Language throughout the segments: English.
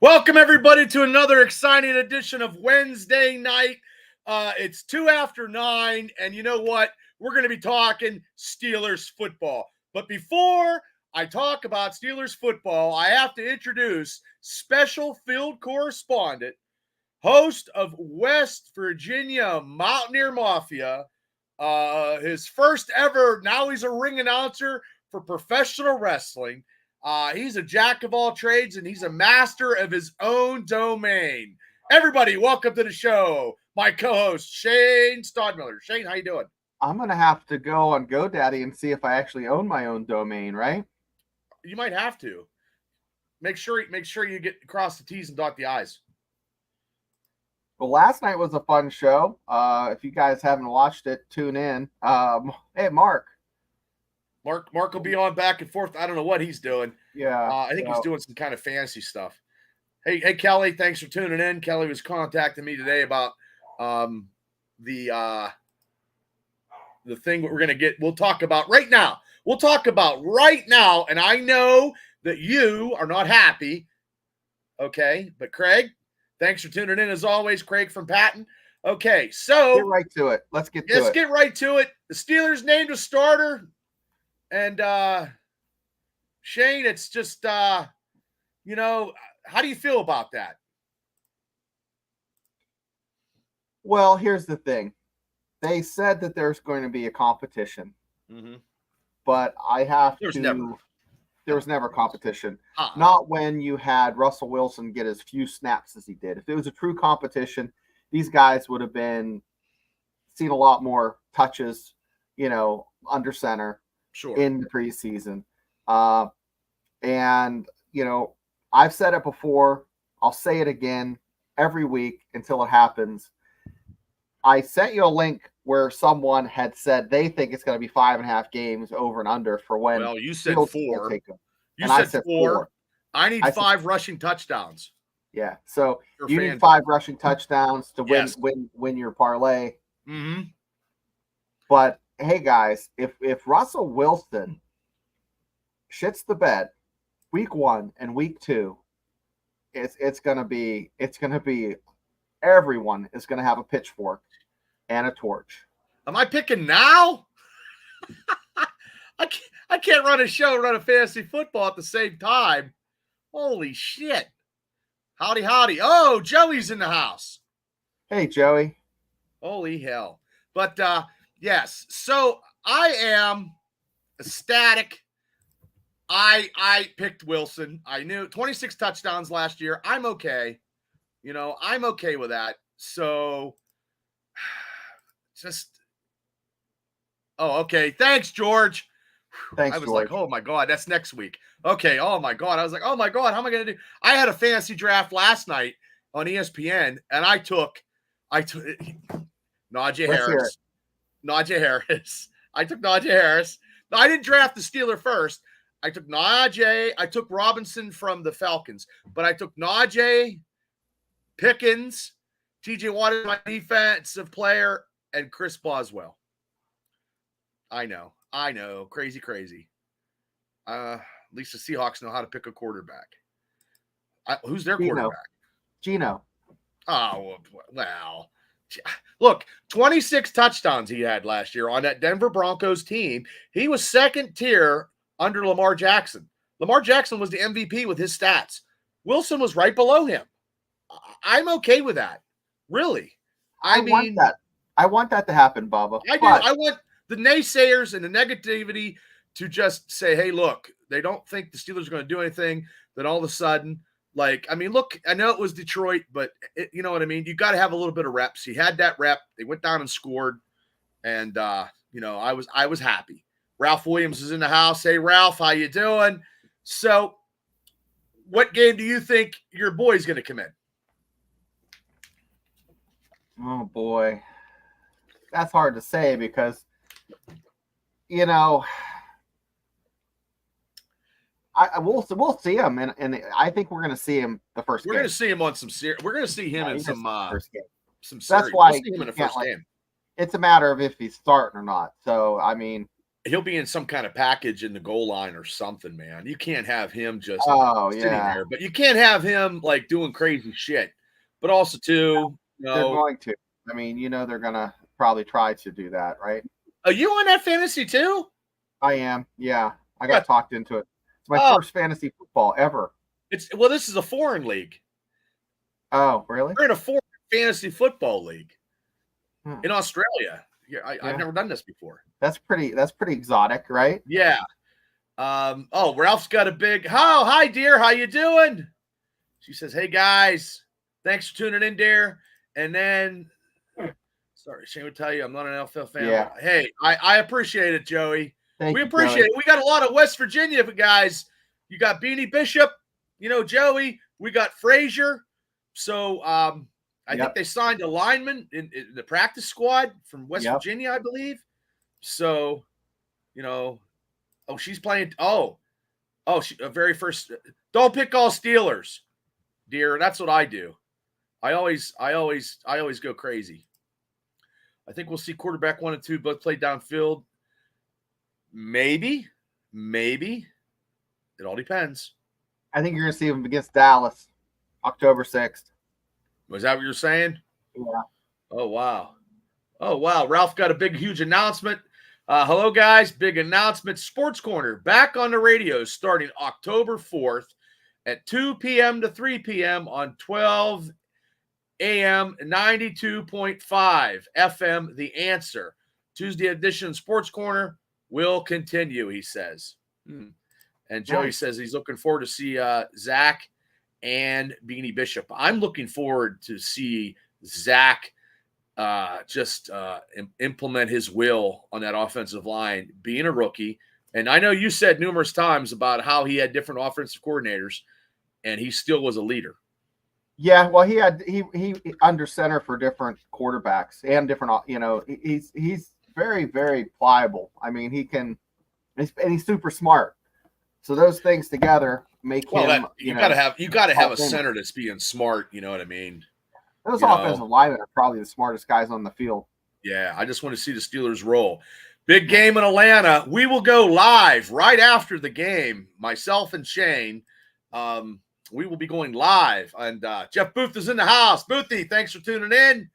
Welcome, everybody, to another exciting edition of Wednesday night. It's 2 after 9, and you know what? We're going to be talking Steelers football. But before I talk about Steelers football, I have to introduce special field correspondent, host of West Virginia Mountaineer Mafia, his first ever, now he's a ring announcer for professional wrestling. He's a jack of all trades, and he's a master of his own domain. Everybody, welcome to the show. My co-host, Shane Stodmiller. Shane, how you doing? I'm going to have to go on GoDaddy and see if I actually own my own domain, right? You might have to. Make sure you get across the T's and dot the I's. Well, last night was a fun show. If you guys haven't watched it, tune in. Hey, Mark will be on back and forth. I don't know what he's doing. Yeah. I think he's doing some kind of fancy stuff. Hey, Kelly, thanks for tuning in. Kelly was contacting me today about the thing we're going to get. We'll talk about right now. And I know that you are not happy. Okay. But Craig, thanks for tuning in as always. Craig from Patton. Okay. So get right to it. Let's get right to it. The Steelers named a starter. And Shane, it's just, how do you feel about that? Well, here's the thing. They said that there's going to be a competition. Mm-hmm. But I have There was never competition. Not when you had Russell Wilson get as few snaps as he did. If it was a true competition, these guys would have seen a lot more touches, under center. Sure. In the preseason. And, I've said it before. I'll say it again every week until it happens. I sent you a link where someone had said they think it's going to be 5.5 games over and under for when. Well, you said 4. I said 4. I need 5 rushing touchdowns. Yeah. So you need 5 rushing touchdowns to win your parlay. Mm-hmm. But hey guys, if Russell Wilson shits the bed week 1 and week 2, it's gonna be everyone is gonna have a pitchfork and a torch. Am I picking now? I can't run a fantasy football at the same time. Holy shit. Howdy. Oh, Joey's in the house. Hey Joey. Holy hell. But yes, so I am ecstatic. I picked Wilson. I knew 26 touchdowns last year. I'm okay. I'm okay with that. So okay. Thanks, George. Thanks, I was George. like, oh my God, that's next week. Okay. Oh my God. I was like, oh my God, how am I going to do? I had a fantasy draft last night on ESPN, and I took Najee Harris. I took Najee Harris. No, I didn't draft the Steeler first. I took Najee. I took Robinson from the Falcons, but I took Najee, Pickens, TJ Watt is my defensive player, and Chris Boswell. I know. Crazy. At least the Seahawks know how to pick a quarterback. Who's their quarterback? Gino. Oh, well. Look, 26 touchdowns he had last year on that Denver Broncos team. He was second tier under Lamar Jackson. Lamar Jackson was the MVP with his stats. Wilson was right below him. I'm okay with that. Really. I mean, I want that to happen, Bubba. I do. I want the naysayers and the negativity to just say, hey, look, they don't think the Steelers are going to do anything. Then all of a sudden, look, I know it was Detroit, but you know what I mean? You got to have a little bit of reps. He had that rep. They went down and scored. And, I was happy. Ralph Williams is in the house. Hey, Ralph, how you doing? So what game do you think your boy's going to come in? Oh, boy. That's hard to say because, we'll see him, and I think we're going to see him the first game. We're going to see him on some serious. We're going to see him in some first game. Some That's why we'll see him in the first game. It's a matter of if he's starting or not. So, I mean, he'll be in some kind of package in the goal line or something, man. You can't have him just sitting there, but you can't have him like doing crazy shit. But also too, they're going to. I mean, they're gonna probably try to do that, right? Are you on that fantasy too? I am. Yeah, I got talked into it. It's my first fantasy football ever. This is a foreign league. Oh, really? We're in a foreign fantasy football league in Australia. Yeah, I've never done this before. That's pretty exotic, right? Yeah. Ralph's got a big hi dear, how you doing? She says, hey guys, thanks for tuning in, dear. And then sorry, Shane would tell you I'm not an NFL fan. Yeah. Hey, I appreciate it, Joey. We appreciate it. We got a lot of West Virginia guys. You got Beanie Bishop, Joey. We got Frazier. So I think they signed a lineman in the practice squad from West Virginia, I believe. So, she's playing. She very first. Don't pick all Steelers, dear. That's what I do. I always go crazy. I think we'll see quarterback 1 and 2 both play downfield. Maybe. It all depends. I think you're going to see them against Dallas, October 6th. Was that what you're saying? Yeah. Oh, wow. Ralph got a big, huge announcement. Hello, guys. Big announcement. Sports Corner back on the radio starting October 4th at 2 p.m. to 3 p.m. on 12 a.m. 92.5 FM. The Answer. Tuesday edition Sports Corner will continue, he says. And Joey says he's looking forward to see Zach and Beanie Bishop. I'm looking forward to see Zach implement his will on that offensive line, being a rookie. And I know you said numerous times about how he had different offensive coordinators, and he still was a leader. Yeah, well, he under center for different quarterbacks and different, he's very, very pliable. I mean, he's super smart. So those things together make him. You got to have a center that's being smart. You know what I mean? Those offensive linemen are probably the smartest guys on the field. Yeah, I just want to see the Steelers roll. Big game in Atlanta. We will go live right after the game. Myself and Shane, we will be going live. And Jeff Booth is in the house. Boothy, thanks for tuning in.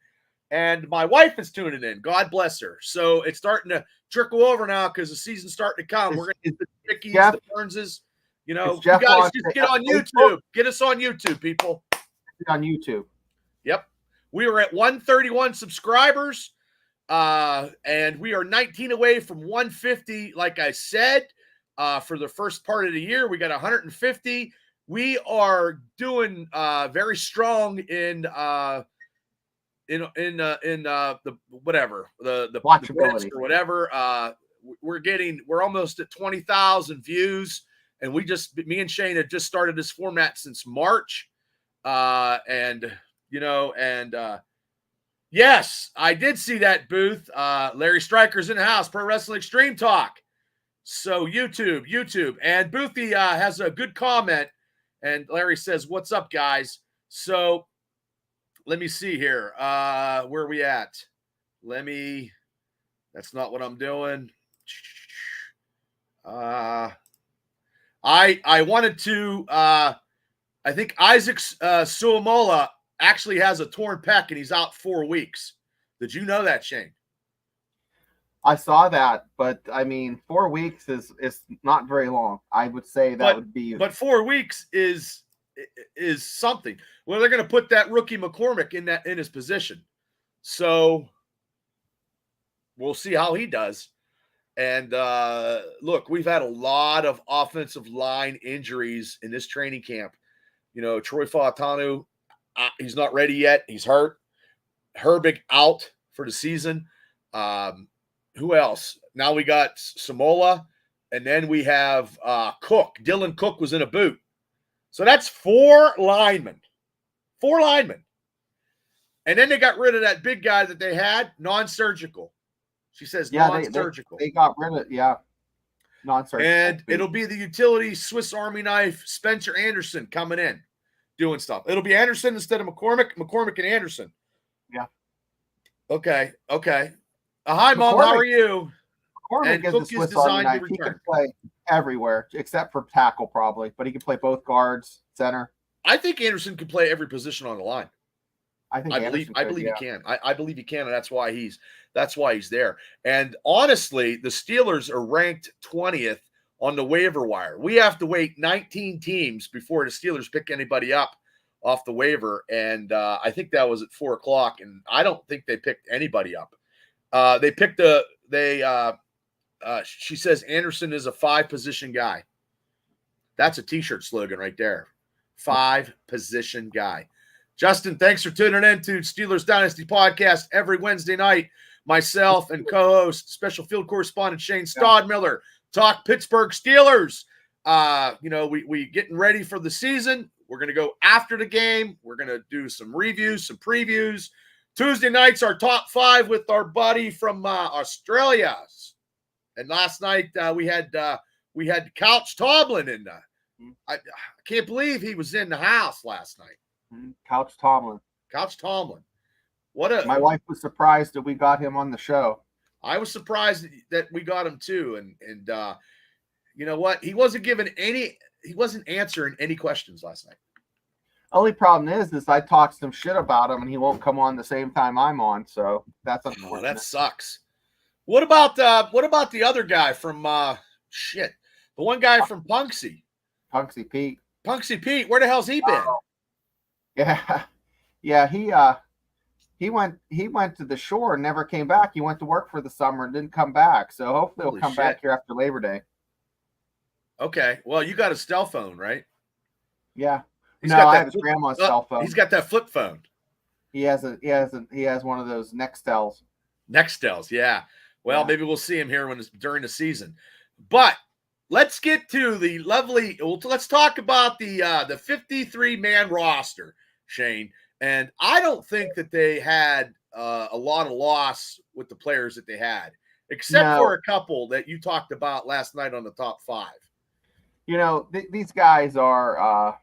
And my wife is tuning in. God bless her. So it's starting to trickle over now because the season's starting to come. We're going to get the Dickies, the Burnses. You guys just get on YouTube. Get us on YouTube, people. On YouTube. Yep. We are at 131 subscribers. And we are 19 away from 150, like I said, for the first part of the year. We got 150. We are doing very strong in the whatever the watchability or whatever. We're almost at 20,000 views, and me and Shane have just started this format since March, yes, I did see that, Booth. Larry Stryker's in the house. Pro Wrestling Extreme Talk. So YouTube, and Boothie has a good comment, and Larry says, "What's up, guys?" So. Let me see here. Where are we at? That's not what I'm doing. I wanted to, I think Isaac Suomola actually has a torn pec and he's out 4 weeks. Did you know that, Shane? I saw that, but I mean, 4 weeks is not very long. I would say that would be. But 4 weeks is something. Well, they're going to put that rookie McCormick in his position. So we'll see how he does. And look, we've had a lot of offensive line injuries in this training camp. Troy Fautanu, he's not ready yet. He's hurt. Herbig out for the season. Who else? Now we got Samola, and then we have Cook. Dylan Cook was in a boot. So that's 4 linemen. 4 linemen. And then they got rid of that big guy that they had, non-surgical. She says non-surgical. They got rid of non-surgical. And it'll be the utility Swiss Army knife Spencer Anderson coming in, doing stuff. It'll be Anderson instead of McCormick and Anderson. Yeah. Okay. Hi, Mom. How are you? McCormick And is Cook the is Swiss Army designed to knife. He can return. play everywhere except for tackle probably, but he can play both guards, center. I think Anderson can play every position on the line. I think Anderson I could, believe yeah. he can. I believe he can, and that's why he's there. And honestly, the Steelers are ranked 20th on the waiver wire. We have to wait 19 teams before the Steelers pick anybody up off the waiver, and I think that was at 4:00. And I don't think they picked anybody up. She says Anderson is a 5-position guy. That's a T-shirt slogan right there. 5-position guy. Justin, thanks for tuning in to Steelers Dynasty Podcast every Wednesday night. Myself and co-host, special field correspondent Shane Stodmiller, talk Pittsburgh Steelers. We getting ready for the season. We're going to go after the game. We're going to do some reviews, some previews. Tuesday nights, our top 5 with our buddy from Australia. And last night we had Couch Tomlin in. I can't believe he was in the house last night. Couch Tomlin. My wife was surprised that we got him on the show. I was surprised that we got him too. And you know what? He wasn't answering any questions last night. Only problem is I talked some shit about him and he won't come on the same time I'm on. So that's unfortunate. That sucks. What about the other guy from the one guy from Punksy? Punksy Pete. Where the hell's he been? Yeah. He went to the shore and never came back. He went to work for the summer and didn't come back. So hopefully he'll come back here after Labor Day. Okay. Well, you got a cell phone, right? Yeah. I have his grandma's cell phone. He's got that flip phone. He has one of those Nextels. Yeah. Well, maybe we'll see him here during the season. But let's get to the lovely. Let's talk about the 53-man roster, Shane. And I don't think that they had a lot of loss with the players that they had, except for a couple that you talked about last night on the top 5. These guys are.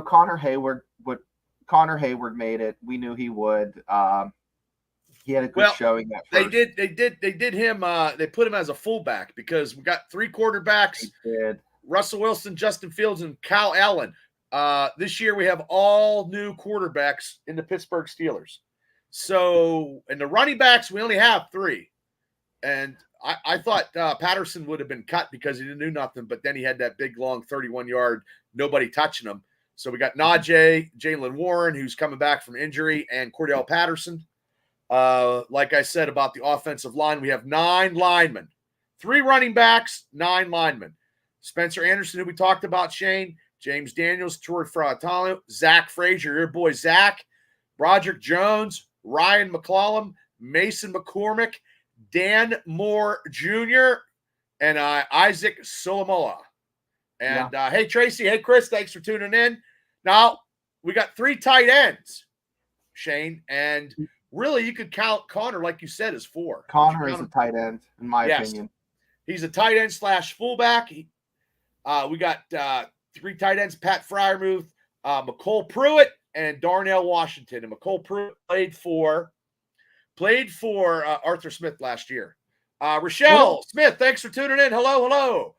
Connor Hayward made it. We knew he would. He had a good showing that first. They did him. They put him as a fullback because we got 3 quarterbacks. Russell Wilson, Justin Fields, and Kyle Allen. This year we have all new quarterbacks in the Pittsburgh Steelers. So in the running backs, we only have 3. And I thought Patterson would have been cut because he didn't do nothing, but then he had that big, long 31-yard, nobody touching him. So we got Najee, Jalen Warren, who's coming back from injury, and Cordell Patterson. Like I said about the offensive line, we have 9 linemen, 3 running backs, 9 linemen. Spencer Anderson, who we talked about, Shane, James Daniels, Troy Fratano, Zach Frazier, your boy Zach, Broderick Jones, Ryan McCollum, Mason McCormick, Dan Moore Jr., and Isaac Solomoa. And hey, Tracy, hey, Chris, thanks for tuning in. Now, we got 3 tight ends, Shane, and really you could count Connor, like you said, as 4. Connor is a tight end, in my opinion. He's a tight end / fullback. We got 3 tight ends, Pat Fryermuth, McCole Pruitt, and Darnell Washington. And McCole Pruitt played for Arthur Smith last year. Rochelle Smith, thanks for tuning in. Hello.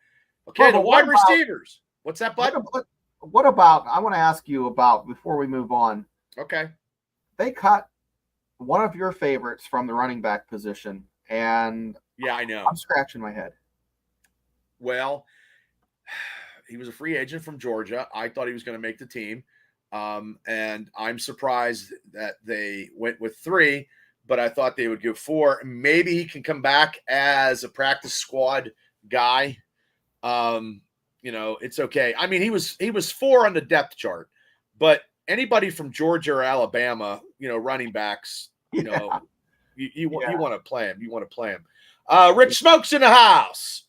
Okay, the wide receivers. What's that, bud? What about, I want to ask you about, before we move on. Okay. They cut one of your favorites from the running back position, and I know. I'm scratching my head. Well, he was a free agent from Georgia. I thought he was going to make the team, and I'm surprised that they went with 3, but I thought they would give 4. Maybe he can come back as a practice squad guy. It's okay. I mean, he was 4 on the depth chart, but anybody from Georgia or Alabama, running backs, you want to play him. You want to play him. Rich Smoke's in the house.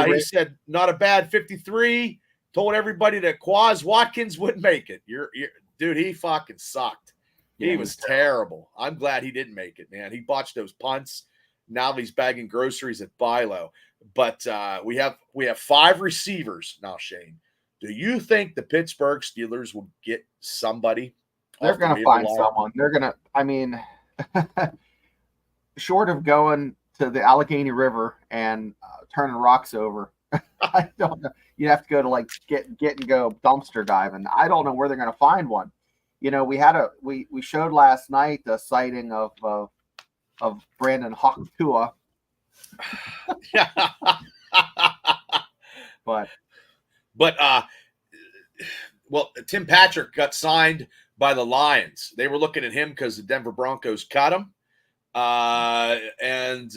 He said, not a bad 53. Told everybody that Quaz Watkins wouldn't make it. Dude, he fucking sucked. He was terrible. I'm glad he didn't make it, man. He botched those punts. Now he's bagging groceries at Bilo. But we have 5 receivers now, Shane. Do you think the Pittsburgh Steelers will get somebody? They're going to find someone. They're going to, short of going to the Allegheny River and turning rocks over. I don't know. You have to go to like get and go dumpster diving. I don't know where they're going to find one. You know, we showed last night the sighting of Brandon Hawktua. Yeah. but well, Tim Patrick got signed by the Lions. They were looking at him because the Denver Broncos cut him. And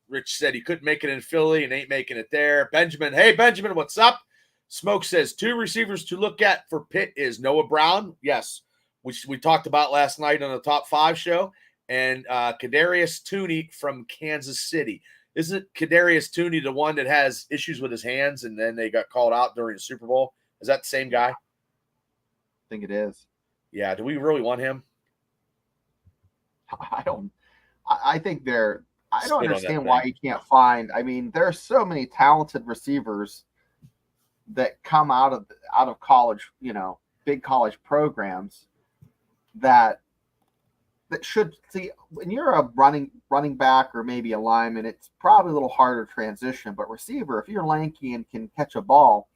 Rich said he couldn't make it in Philly and ain't making it there. Benjamin, hey, Benjamin, what's up? Smoke says 2 receivers to look at for Pitt is Noah Brown. Yes, which we talked about last night on the Top 5 show. And Kadarius Toney from Kansas City. Isn't Kadarius Toney the one that has issues with his hands and then they got called out during the Super Bowl? Is that the same guy? I think it is. Yeah. Do we really want him? I don't. I think they're. I don't Spit on that understand why thing. you can't find. I mean, there are so many talented receivers that come out of college. You know, big college programs that should see. When you're a running back or maybe a lineman, it's probably a little harder to transition. But receiver, if you're lanky and can catch a ball,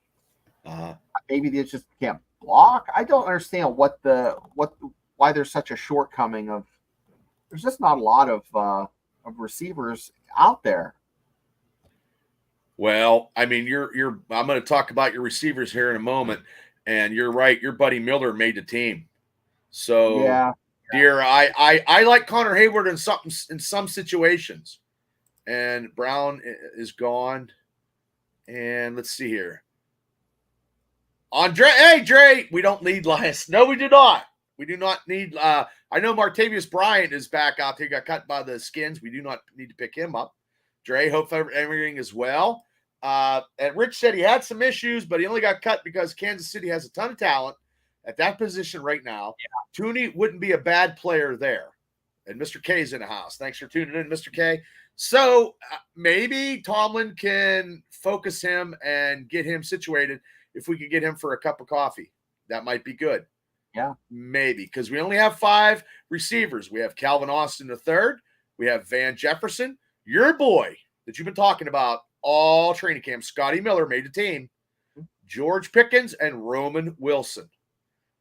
maybe they just can't block. I don't understand why there's such a shortcoming of. There's just not a lot of receivers out there. Well, I mean, I'm going to talk about your receivers here in a moment, and you're right. Your buddy Miller made the team. So, Yeah. dear, I like Connor Hayward in some situations, and Brown is gone. And let's see here. Hey, Dre, we don't need Lions. No, we do not. We do not need. I know Martavius Bryant is back out there. Got cut by the Skins. We do not need to pick him up. Dre, hope everything is well. And Rich said he had some issues, but he only got cut because Kansas City has a ton of talent at that position right now. Yeah. Tooney wouldn't be a bad player there. And Mr. K's in the house. Thanks for tuning in, Mr. K. So maybe Tomlin can focus him and get him situated. If we could get him for a cup of coffee, that might be good. Yeah, maybe, because we only have 5 receivers. We have Calvin Austin III. We have Van Jefferson. Your boy that you've been talking about all training camp, Scotty Miller, made the team. George Pickens and Roman Wilson.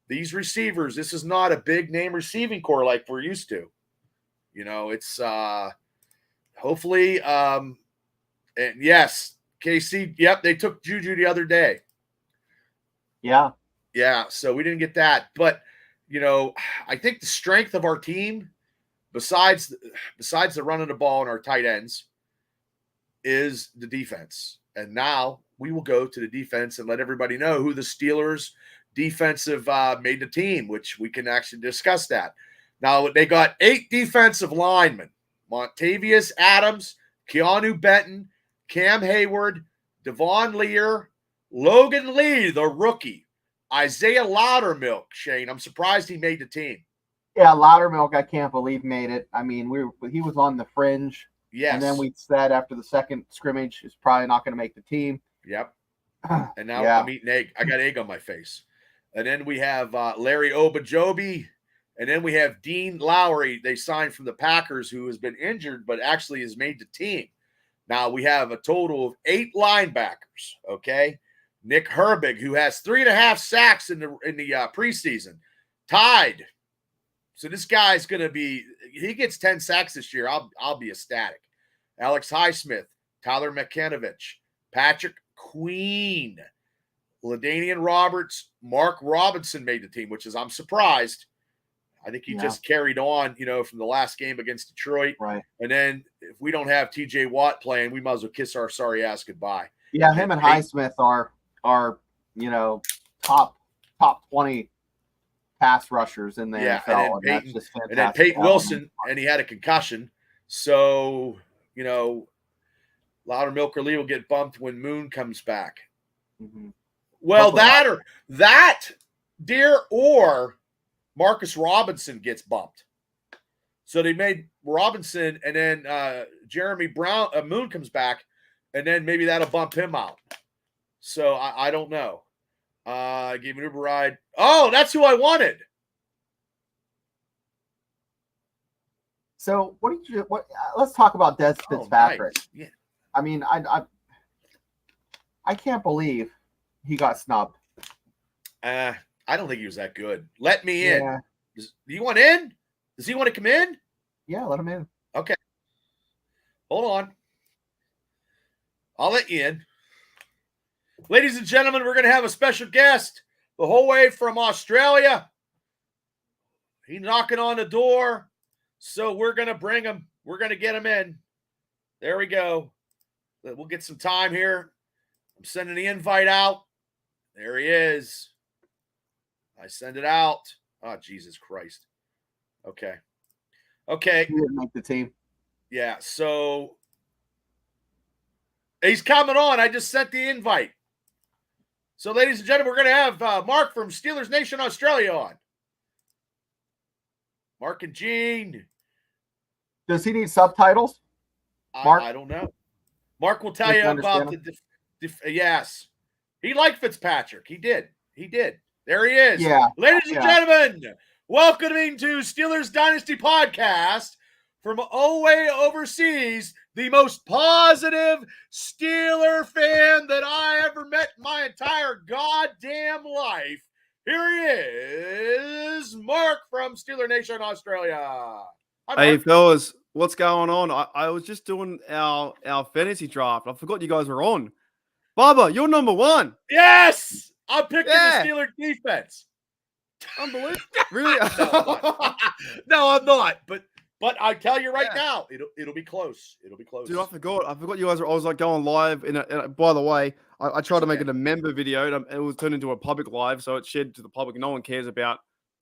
These receivers, this is not a big name receiving core like we're used to. You know, it's hopefully, and yes, KC, yep, they took Juju the other day. Yeah. Yeah, so we didn't get that. But, you know, I think the strength of our team, besides the running the ball and our tight ends, is the defense. And now we will go to the defense and let everybody know who the Steelers defensive made the team, which we can actually discuss that. Now, they got 8 defensive linemen. Montavious Adams, Keanu Benton, Cam Hayward, Devon Lear, Logan Lee, the rookie, Isaiah Loudermilk, Shane. I'm surprised he made the team. Yeah, Loudermilk, I can't believe made it. I mean, he was on the fringe. Yes. And then we said after the second scrimmage, he's probably not going to make the team. Yep. And now I'm eating egg. I got egg on my face. And then we have Larry Obajobi. And then we have Dean Lowry. They signed from the Packers, who has been injured, but actually has made the team. Now we have a total of 8 linebackers, okay? Nick Herbig, who has 3.5 sacks in the preseason, tied. So this guy's going to be – he gets 10 sacks this year. I'll be ecstatic. Alex Highsmith, Tyler McKenovich, Patrick Queen, LaDainian Roberts, Mark Robinson made the team, which is I'm surprised. I think he just carried on, you know, from the last game against Detroit. Right. And then if we don't have T.J. Watt playing, we might as well kiss our sorry ass goodbye. Yeah, him and Highsmith are you know, top 20 pass rushers in the NFL. And then Peyton Wilson, and he had a concussion. So, you know, Loudermilk or Lee will get bumped when Moon comes back. Mm-hmm. Well, that, dear, or Marcus Robinson gets bumped. So they made Robinson, and then Jeremy Moon comes back, and then maybe that'll bump him out. So I don't know. I gave an Uber ride. Oh, that's who I wanted. So what did you? Let's talk about Des Fitzpatrick. Nice. Yeah. I mean, I can't believe he got snubbed. I don't think he was that good. Let me in. Do you want in? Does he want to come in? Yeah, let him in. Okay. Hold on. I'll let you in. Ladies and gentlemen, we're going to have a special guest the whole way from Australia. He's knocking on the door, so we're going to bring him. We're going to get him in. There we go. We'll get some time here. I'm sending the invite out. There he is. I send it out. Oh, Jesus Christ. Okay. He didn't make the team. Yeah, so he's coming on. I just sent the invite. So, ladies and gentlemen, we're going to have Mark from Steelers Nation Australia on. Mark and Gene. Does he need subtitles? Mark? I don't know. Mark will tell you about yes. He liked Fitzpatrick. He did. There he is. Yeah. Ladies and gentlemen, welcoming to Steelers Dynasty Podcast from way overseas, the most positive Steeler fan that I ever met in my entire goddamn life. Here he is, Mark from Steeler Nation Australia. Hi, hey, fellas, what's going on? I was just doing our fantasy draft. I forgot you guys were on. Bubba, you're number one. Yes! I'm picking the Steeler defense. Unbelievable. Really? No, I'm not. But I tell you right now, it'll be close. It'll be close. Dude, I forgot you guys were. I was like going live. By the way, I tried to make it a member video, and it was turned into a public live, so it's shared to the public. No one cares about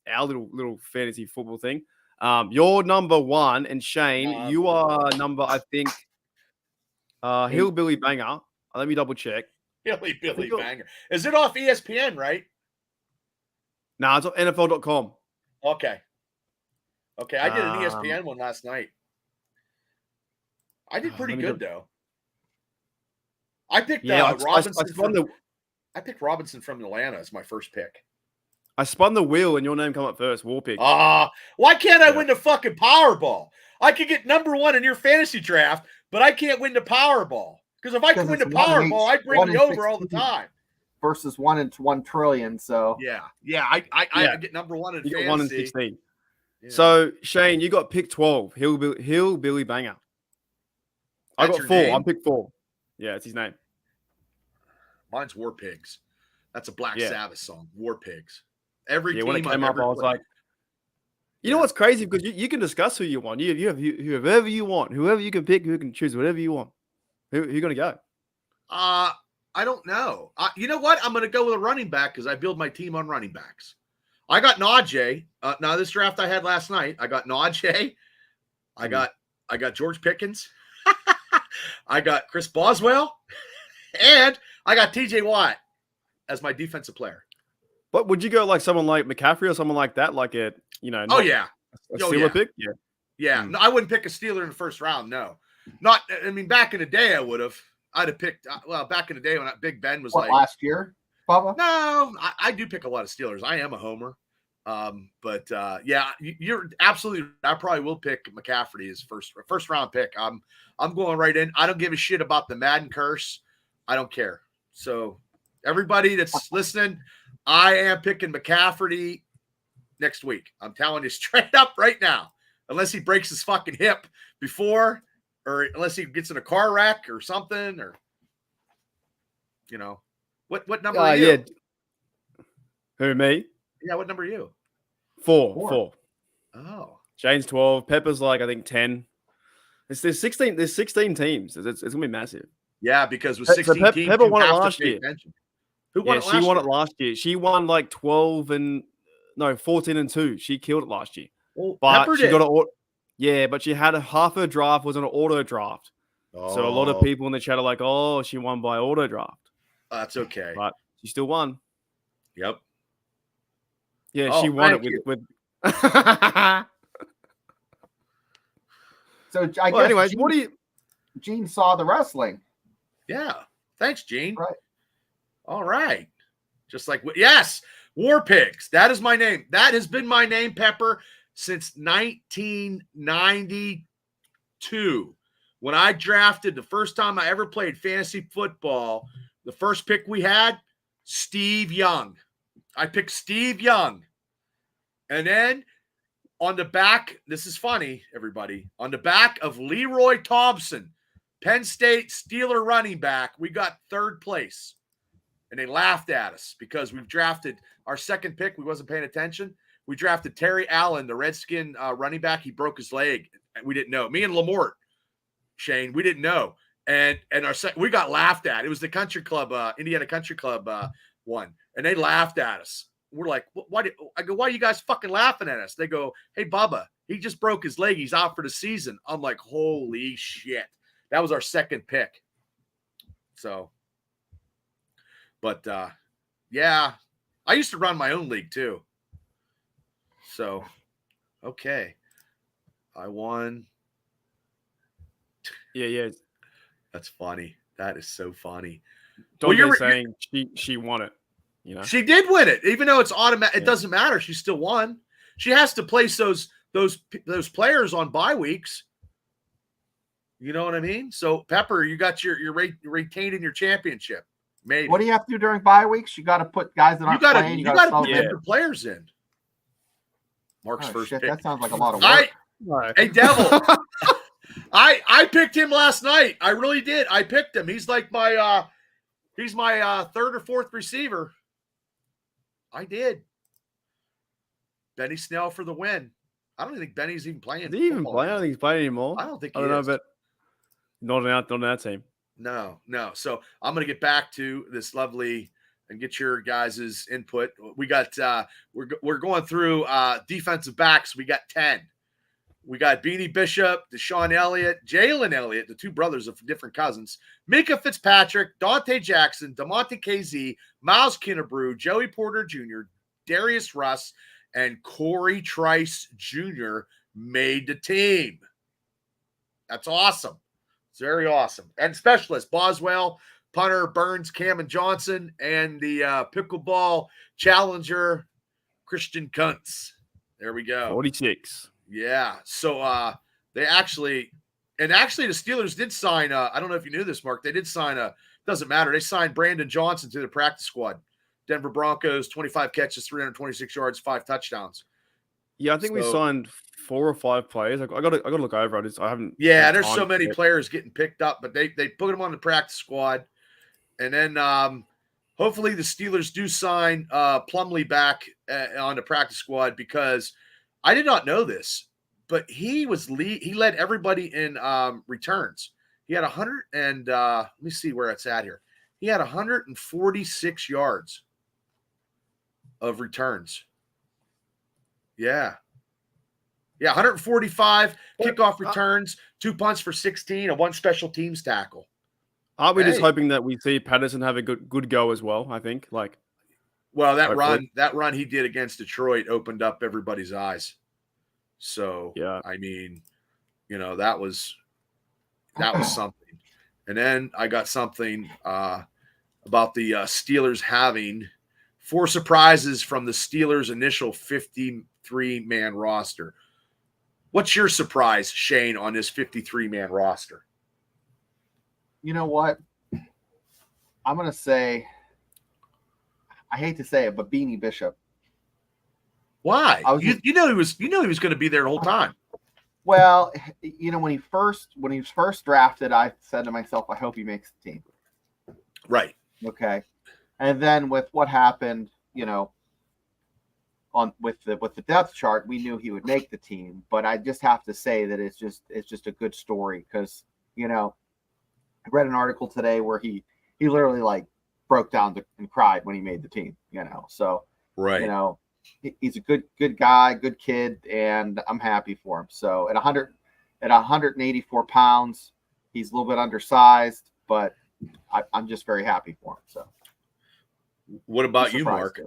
our little fantasy football thing. You're number one, and Shane, you are number, I think, Hillbilly Banger. Let me double check. Hillbilly Banger. Is it off ESPN, right? Nah, it's on NFL.com. Okay, I did an ESPN one last night. I did pretty good, though. I picked Robinson. I picked Robinson from Atlanta as my first pick. I spun the wheel and your name come up first. War pick. Why can't I win the fucking Powerball? I could get number one in your fantasy draft, but I can't win the Powerball. Because if I could win the Powerball, I'd bring you over all the time. Versus 1 in 1 trillion. So I get number one in fantasy. Got 1 in 16. Yeah. So Shane, you got pick 12. Hillbilly Banger. I got 4. Name? I'm pick 4. Yeah, it's his name. Mine's War Pigs. That's a Black Sabbath song. War Pigs. Every team when it came up, I was like, you know what's crazy? Because you can discuss who you want. You have whoever you want, whoever you can pick, who can choose whatever you want. Who are you going to go? I don't know. You know what? I'm going to go with a running back because I build my team on running backs. I got Najee. Now this draft I had last night, I got Najee. I got George Pickens. I got Chris Boswell, and I got TJ Watt as my defensive player. But would you go like someone like McCaffrey or someone like that? Like a Steeler pick? Yeah. No, I wouldn't pick a Steeler in the first round. No, not. I mean, back in the day, I would have. I'd have picked. Back in the day when Big Ben was last year, Bubba? No, I do pick a lot of Steelers. I am a homer. But you're absolutely. I probably will pick McCaffrey as first round pick. I'm going right in. I don't give a shit about the Madden curse. I don't care. So everybody that's listening, I am picking McCaffrey next week. I'm telling you straight up right now. Unless he breaks his fucking hip before, or unless he gets in a car wreck or something, or what number are you? Yeah. Who, me? Yeah, what number are you? 4. Oh. Shane's 12. Pepper's like, I think 10. There's 16 teams. It's gonna be massive. Yeah, because with 16 teams, Pepper won it last year. Who won it last year? She won it last year. She won like 14 and 2. She killed it last year. Well, but Pepper she did. but she had half her draft was an auto draft. Oh. So a lot of people in the chat are like, "Oh, she won by auto draft." That's okay, but she still won. Yep. Yeah, she won it with. So I guess. Anyways, Gene saw the wrestling. Yeah. Thanks, Gene. Right. All right. Just like War Pigs. That is my name. That has been my name, Pepper, since 1992. When I drafted the first time I ever played fantasy football, the first pick we had, Steve Young. I picked Steve Young. And then on the back, this is funny, everybody, on the back of Leroy Thompson, Penn State Steeler running back, we got third place. And they laughed at us because we've drafted our second pick. We wasn't paying attention. We drafted Terry Allen, the Redskin running back. He broke his leg. We didn't know. Me and Lamort, Shane, we didn't know. And we got laughed at. It was the country club, Indiana Country Club one. And they laughed at us. We're like, why are you guys fucking laughing at us? They go, hey, Bubba, he just broke his leg. He's out for the season. I'm like, holy shit. That was our second pick. So, but yeah, I used to run my own league too. So, okay. I won. Yeah. That's funny. That is so funny. You're saying she won it. You know, she did win it, even though it's automatic. It doesn't matter. She still won. She has to place those players on bye weeks. You know what I mean? So Pepper, you got your retained in your championship. Maybe. What do you have to do during bye weeks? You got to put guys that aren't playing. You got to put different players in. Mark's first pick. That sounds like a lot of work. Hey, Devil. I picked him last night. I really did. I picked him. He's like my third or fourth receiver. I did. Benny Snell for the win. I don't think Benny's even playing. Is he even playing? I don't think he's playing anymore. I don't think he is. I don't know, but not on that team. No. So I'm going to get back to this lovely and get your guys' input. We got we're going through defensive backs. We got 10. We got Beanie Bishop, Deshaun Elliott, Jalen Elliott, the two brothers of different cousins, Mika Fitzpatrick, Dante Jackson, DeMonte KZ, Miles Kinnebrew, Joey Porter Jr., Darius Russ, and Corey Trice Jr. made the team. That's awesome. It's very awesome. And specialists, Boswell, punter, Burns, Cameron Johnson, and the pickleball challenger, Christian Kuntz. There we go. 46. Yeah. So the Steelers did sign I don't know if you knew this, Mark. They did sign doesn't matter. They signed Brandon Johnson to the practice squad. Denver Broncos, 25 catches, 326 yards, 5 touchdowns. Yeah, I think we signed 4 or 5 players. I got to look over it. I haven't. Yeah, there's so many players getting picked up, but they put them on the practice squad, and then hopefully the Steelers do sign Plumlee back on the practice squad, because I did not know this, but he led everybody in returns. He had 100 and let me see where it's at here. He had 146 yards of returns. Yeah, 145 kickoff returns, 2 punts for 16, and 1 special teams tackle. Aren't we just hoping that we see Patterson have a good go as well? I think that run he did against Detroit opened up everybody's eyes. So yeah, I mean, that was something. And then I got something about the Steelers having 4 surprises from the Steelers' initial 53-man roster. What's your surprise, Shane, on this 53-man roster? You know what? I'm going to say, I hate to say it, but Beanie Bishop. Why? You know he was going to be there the whole time. Well, when he was first drafted, I said to myself, I hope he makes the team. Right. Okay. And then with what happened, with the depth chart, we knew he would make the team. But I just have to say that it's just a good story, because I read an article today where he literally broke down and cried when he made the team. So right. He's a good guy, good kid, and I'm happy for him. So at 184 pounds, he's a little bit undersized, but I'm just very happy for him. So, what about you, Mark?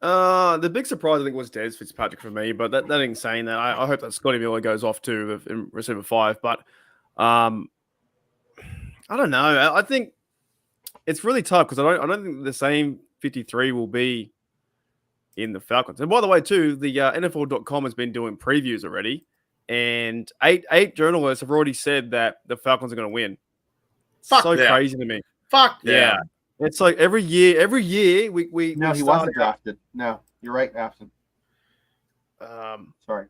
The big surprise I think was Des Fitzpatrick for me, but that ain't saying that. I hope that Scotty Miller goes off too in receiver 5, but I don't know. I think it's really tough because I don't think the same 53 will be in the Falcons. And by the way, too, the NFL.com has been doing previews already, and eight journalists have already said that the Falcons are going to win. Fuck so them. crazy to me. Fuck them. Yeah. It's like every year we No, he wasn't drafted. No, you're right, Afton. Sorry.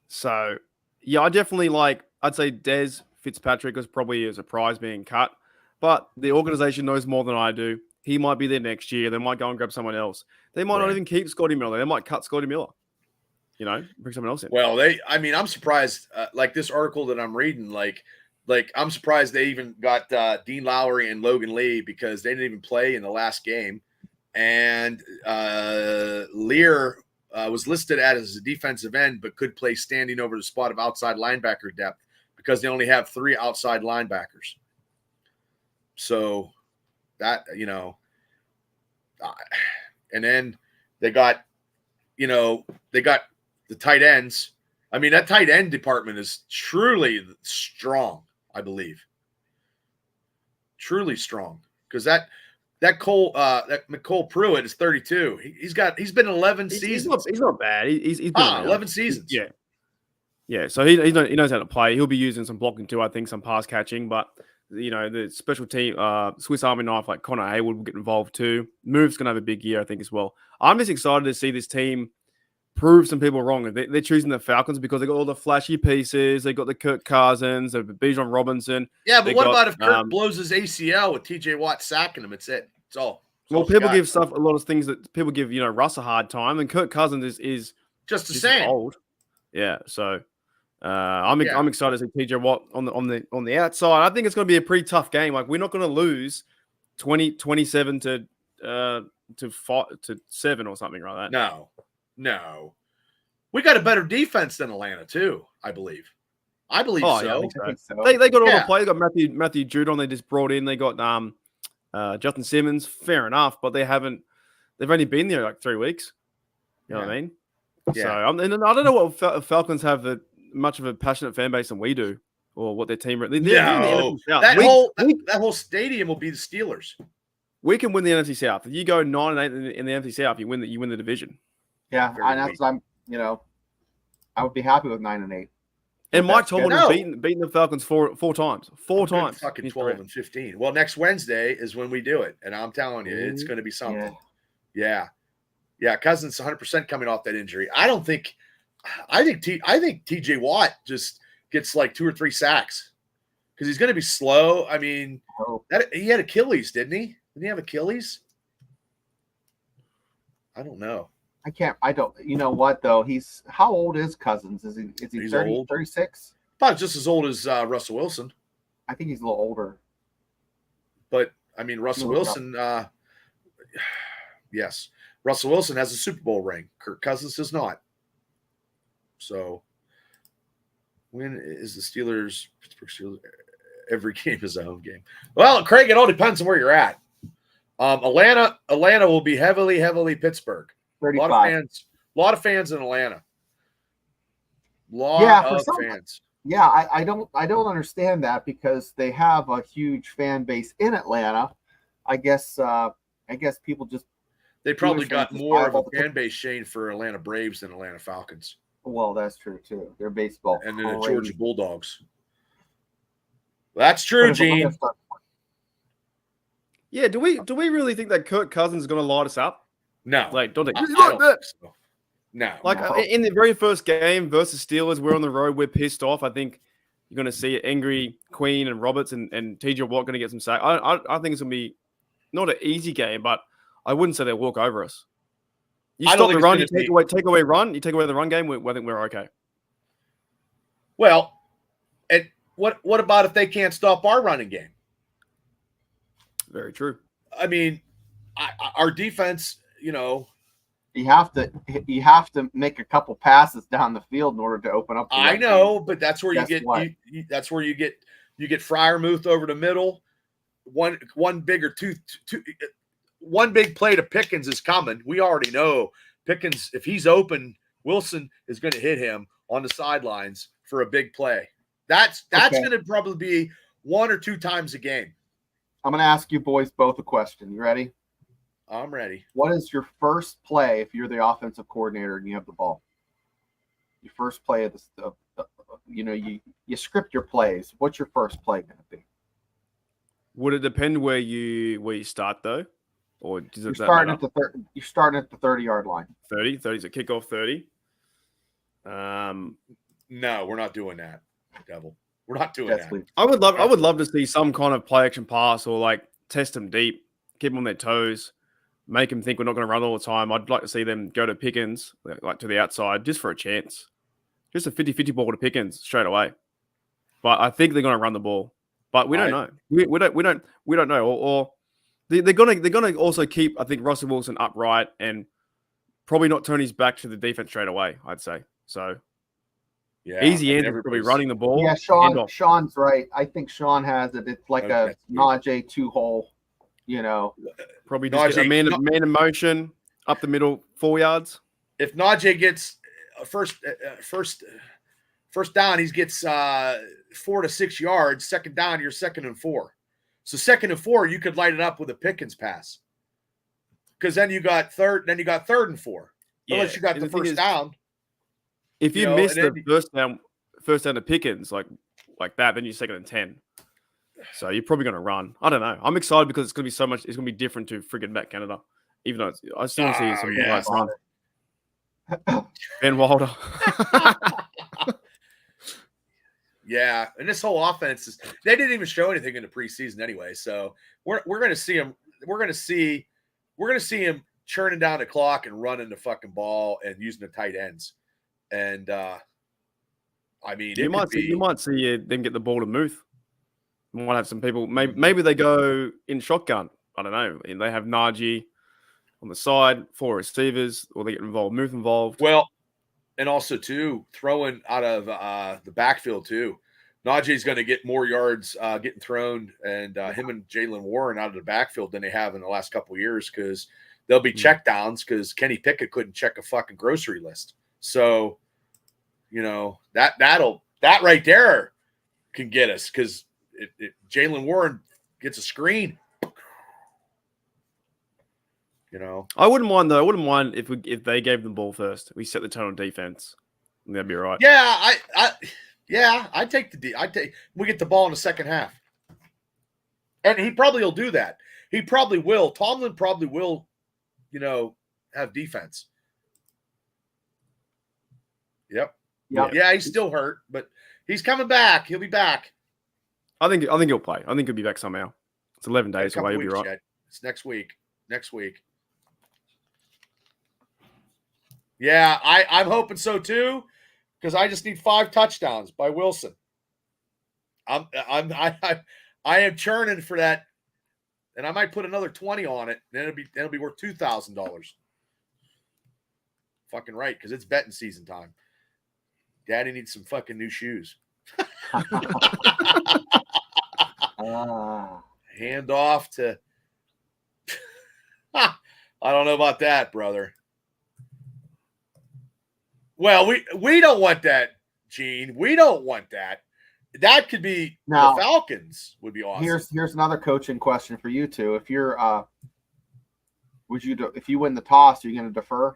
So, yeah, I definitely I'd say Des Fitzpatrick was probably a surprise being cut, but the organization knows more than I do. He might be there next year. They might go and grab someone else. They might not even keep Scotty Miller. They might cut Scotty Miller. Bring someone else in. Well, I'm surprised. Like this article that I'm reading, like I'm surprised they even got Dean Lowry and Logan Lee because they didn't even play in the last game. And Lear was listed as a defensive end, but could play standing over the spot of outside linebacker depth because they only have 3 outside linebackers. So that, and then they got the tight ends. I mean, that tight end department is truly strong, I believe. Truly strong. Because that McCole Pruitt is 32. He's been 11 seasons. He's not bad. He's been 11 seasons. Yeah. Yeah, so he knows how to play. He'll be using some blocking too, I think, some pass catching, but the special team, Swiss Army knife like Connor Haywood will get involved too. Move's going to have a big year, I think, as well. I'm just excited to see this team prove some people wrong. They're choosing the Falcons because they got all the flashy pieces. They got the Kirk Cousins, the Bijan Robinson. Yeah, but what about if Kirk blows his ACL with TJ Watt sacking him? It's it. It's all. Well, people give a lot of things that people give, Russ a hard time, and Kirk Cousins is just the same. Old. Yeah, so I'm excited to see TJ Watt on the outside. I think it's going to be a pretty tough game. Like, we're not going to lose 27 to 7 or something like that. No. We got a better defense than Atlanta too, I believe. I believe so. Yeah, I think so. They got all the players. They got Matthew Judon. They just brought in. They got Justin Simmons. Fair enough, but they've only been there like 3 weeks. You know what I mean? Yeah. So and I don't know what Falcons have much of a passionate fan base than we do, or what their team. That whole stadium will be the Steelers. We can win the NFC South. If you go 9-8 in the NFC South, you win the division. Yeah, and that's I would be happy with 9-8. And Mike Tomlin has beaten the Falcons four times. Four times. Fucking 12 and 15. Well, next Wednesday is when we do it, and I'm telling you, it's going to be something. Yeah. Cousins 100% coming off that injury. I think TJ Watt just gets like 2 or 3 sacks because he's going to be slow. I mean, he had Achilles, didn't he? Didn't he have Achilles? I don't know. I don't. You know what though? How old is Cousins? Is he 30, 36? About just as old as Russell Wilson. I think he's a little older. But I mean, Russell Wilson. Yes, Russell Wilson has a Super Bowl ring. Kirk Cousins does not. So, when is the Pittsburgh Steelers? Every game is a home game. Well, Craig, it all depends on where you're at. Atlanta will be heavily Pittsburgh. 35. A lot of fans in Atlanta. Fans. Yeah, I don't understand that because they have a huge fan base in Atlanta. I guess people just they probably got more of a fan base, Shane, for Atlanta Braves than Atlanta Falcons. Well, that's true too. They're baseball and then the Georgia Bulldogs. That's true, Gene. Yeah, do we really think that Kirk Cousins is going to light us up? No, don't think. I don't think so. No, in the very first game versus Steelers, we're on the road. We're pissed off. I think you're going to see angry Queen and Roberts and TJ Watt going to get some sack. I think it's going to be not an easy game, but I wouldn't say they'll walk over us. You stop the run, you take away the run game. I think we're okay. Well, and what about if they can't stop our running game? Very true. I mean, our defense. You have to make a couple passes down the field in order to open up. I know, but that's where you get Freiermuth over the middle. One big play to Pickens is coming. We already know Pickens, if he's open, Wilson is going to hit him on the sidelines for a big play. That's going to probably be 1 or 2 times a game. I'm going to ask you boys both a question. You ready? I'm ready. What is your first play if you're the offensive coordinator and you have the ball? Your first play of you script your plays. What's your first play going to be? Would it depend where you start though, or does You're it starting matter? You're starting at the 30-yard line. 30 is a kickoff 30. No, we're not doing that, Devil. We're not doing That's that. leave. I would love to see some kind of play action pass or like test them deep, keep them on their toes, make them think we're not going to run all the time. I'd like to see them go to Pickens, like to the outside, just for a chance. Just a 50-50 ball to Pickens straight away. But I think they're going to run the ball. But we don't know. We don't know. Or they're gonna also keep, I think, Russell Wilson upright and probably not turn his back to the defense straight away, I'd say. So Yeah, easy end is probably running the ball. Yeah, Sean's right. I think Sean has it. It's like a Najee 2-hole, Probably just get a man in motion up the middle, 4 yards. If Najee gets first down, he gets 4 to 6 yards. Second down, you're 2nd and 4. So 2nd and 4, you could light it up with a Pickens pass. Because then you got 3rd and 4. Unless you got the first down. If you miss the first down to Pickens like that, then you're 2nd and 10. So you're probably going to run. I don't know. I'm excited because it's going to be so much. It's going to be different to friggin' Matt Canada. Even though I still want to see some nice runs. Ben Wilder. Yeah, and this whole offense they didn't even show anything in the preseason anyway. So we're going to see him. We're going to see him churning down the clock and running the fucking ball and using the tight ends. And I mean, you might see them get the ball to Muth. We might have some people. Maybe they go in shotgun. I don't know. And they have Najee on the side, 4 receivers, or they get Muth involved. Well, and also too throwing out of the backfield too. Najee's going to get more yards getting thrown, and him and Jalen Warren out of the backfield than they have in the last couple of years because there'll be check downs because Kenny Pickett couldn't check a fucking grocery list. So, that right there can get us because Jalen Warren gets a screen. I wouldn't mind though. I wouldn't mind if they gave them the ball first. We set the tone on defense. And that'd be all right. Yeah, I'd take we get the ball in the second half. And he probably will do that. He probably will. Tomlin probably will, have defense. Yep. Yeah, he's still hurt, but he's coming back. He'll be back. I think he'll play. I think he'll be back somehow. It's 11 days away. He'll be right. Yet. It's next week. Yeah, I'm hoping so too, because I just need 5 touchdowns by Wilson. I am churning for that, and I might put another 20 on it. Then it'll be worth $2,000. Fucking right, because it's betting season time. Daddy needs some fucking new shoes. Hand off to. I don't know about that, brother. Well, we don't want that, Gene. We don't want that. That could be the Falcons would be awesome. Here's another coaching question for you two. If you're if you win the toss, are you going to defer?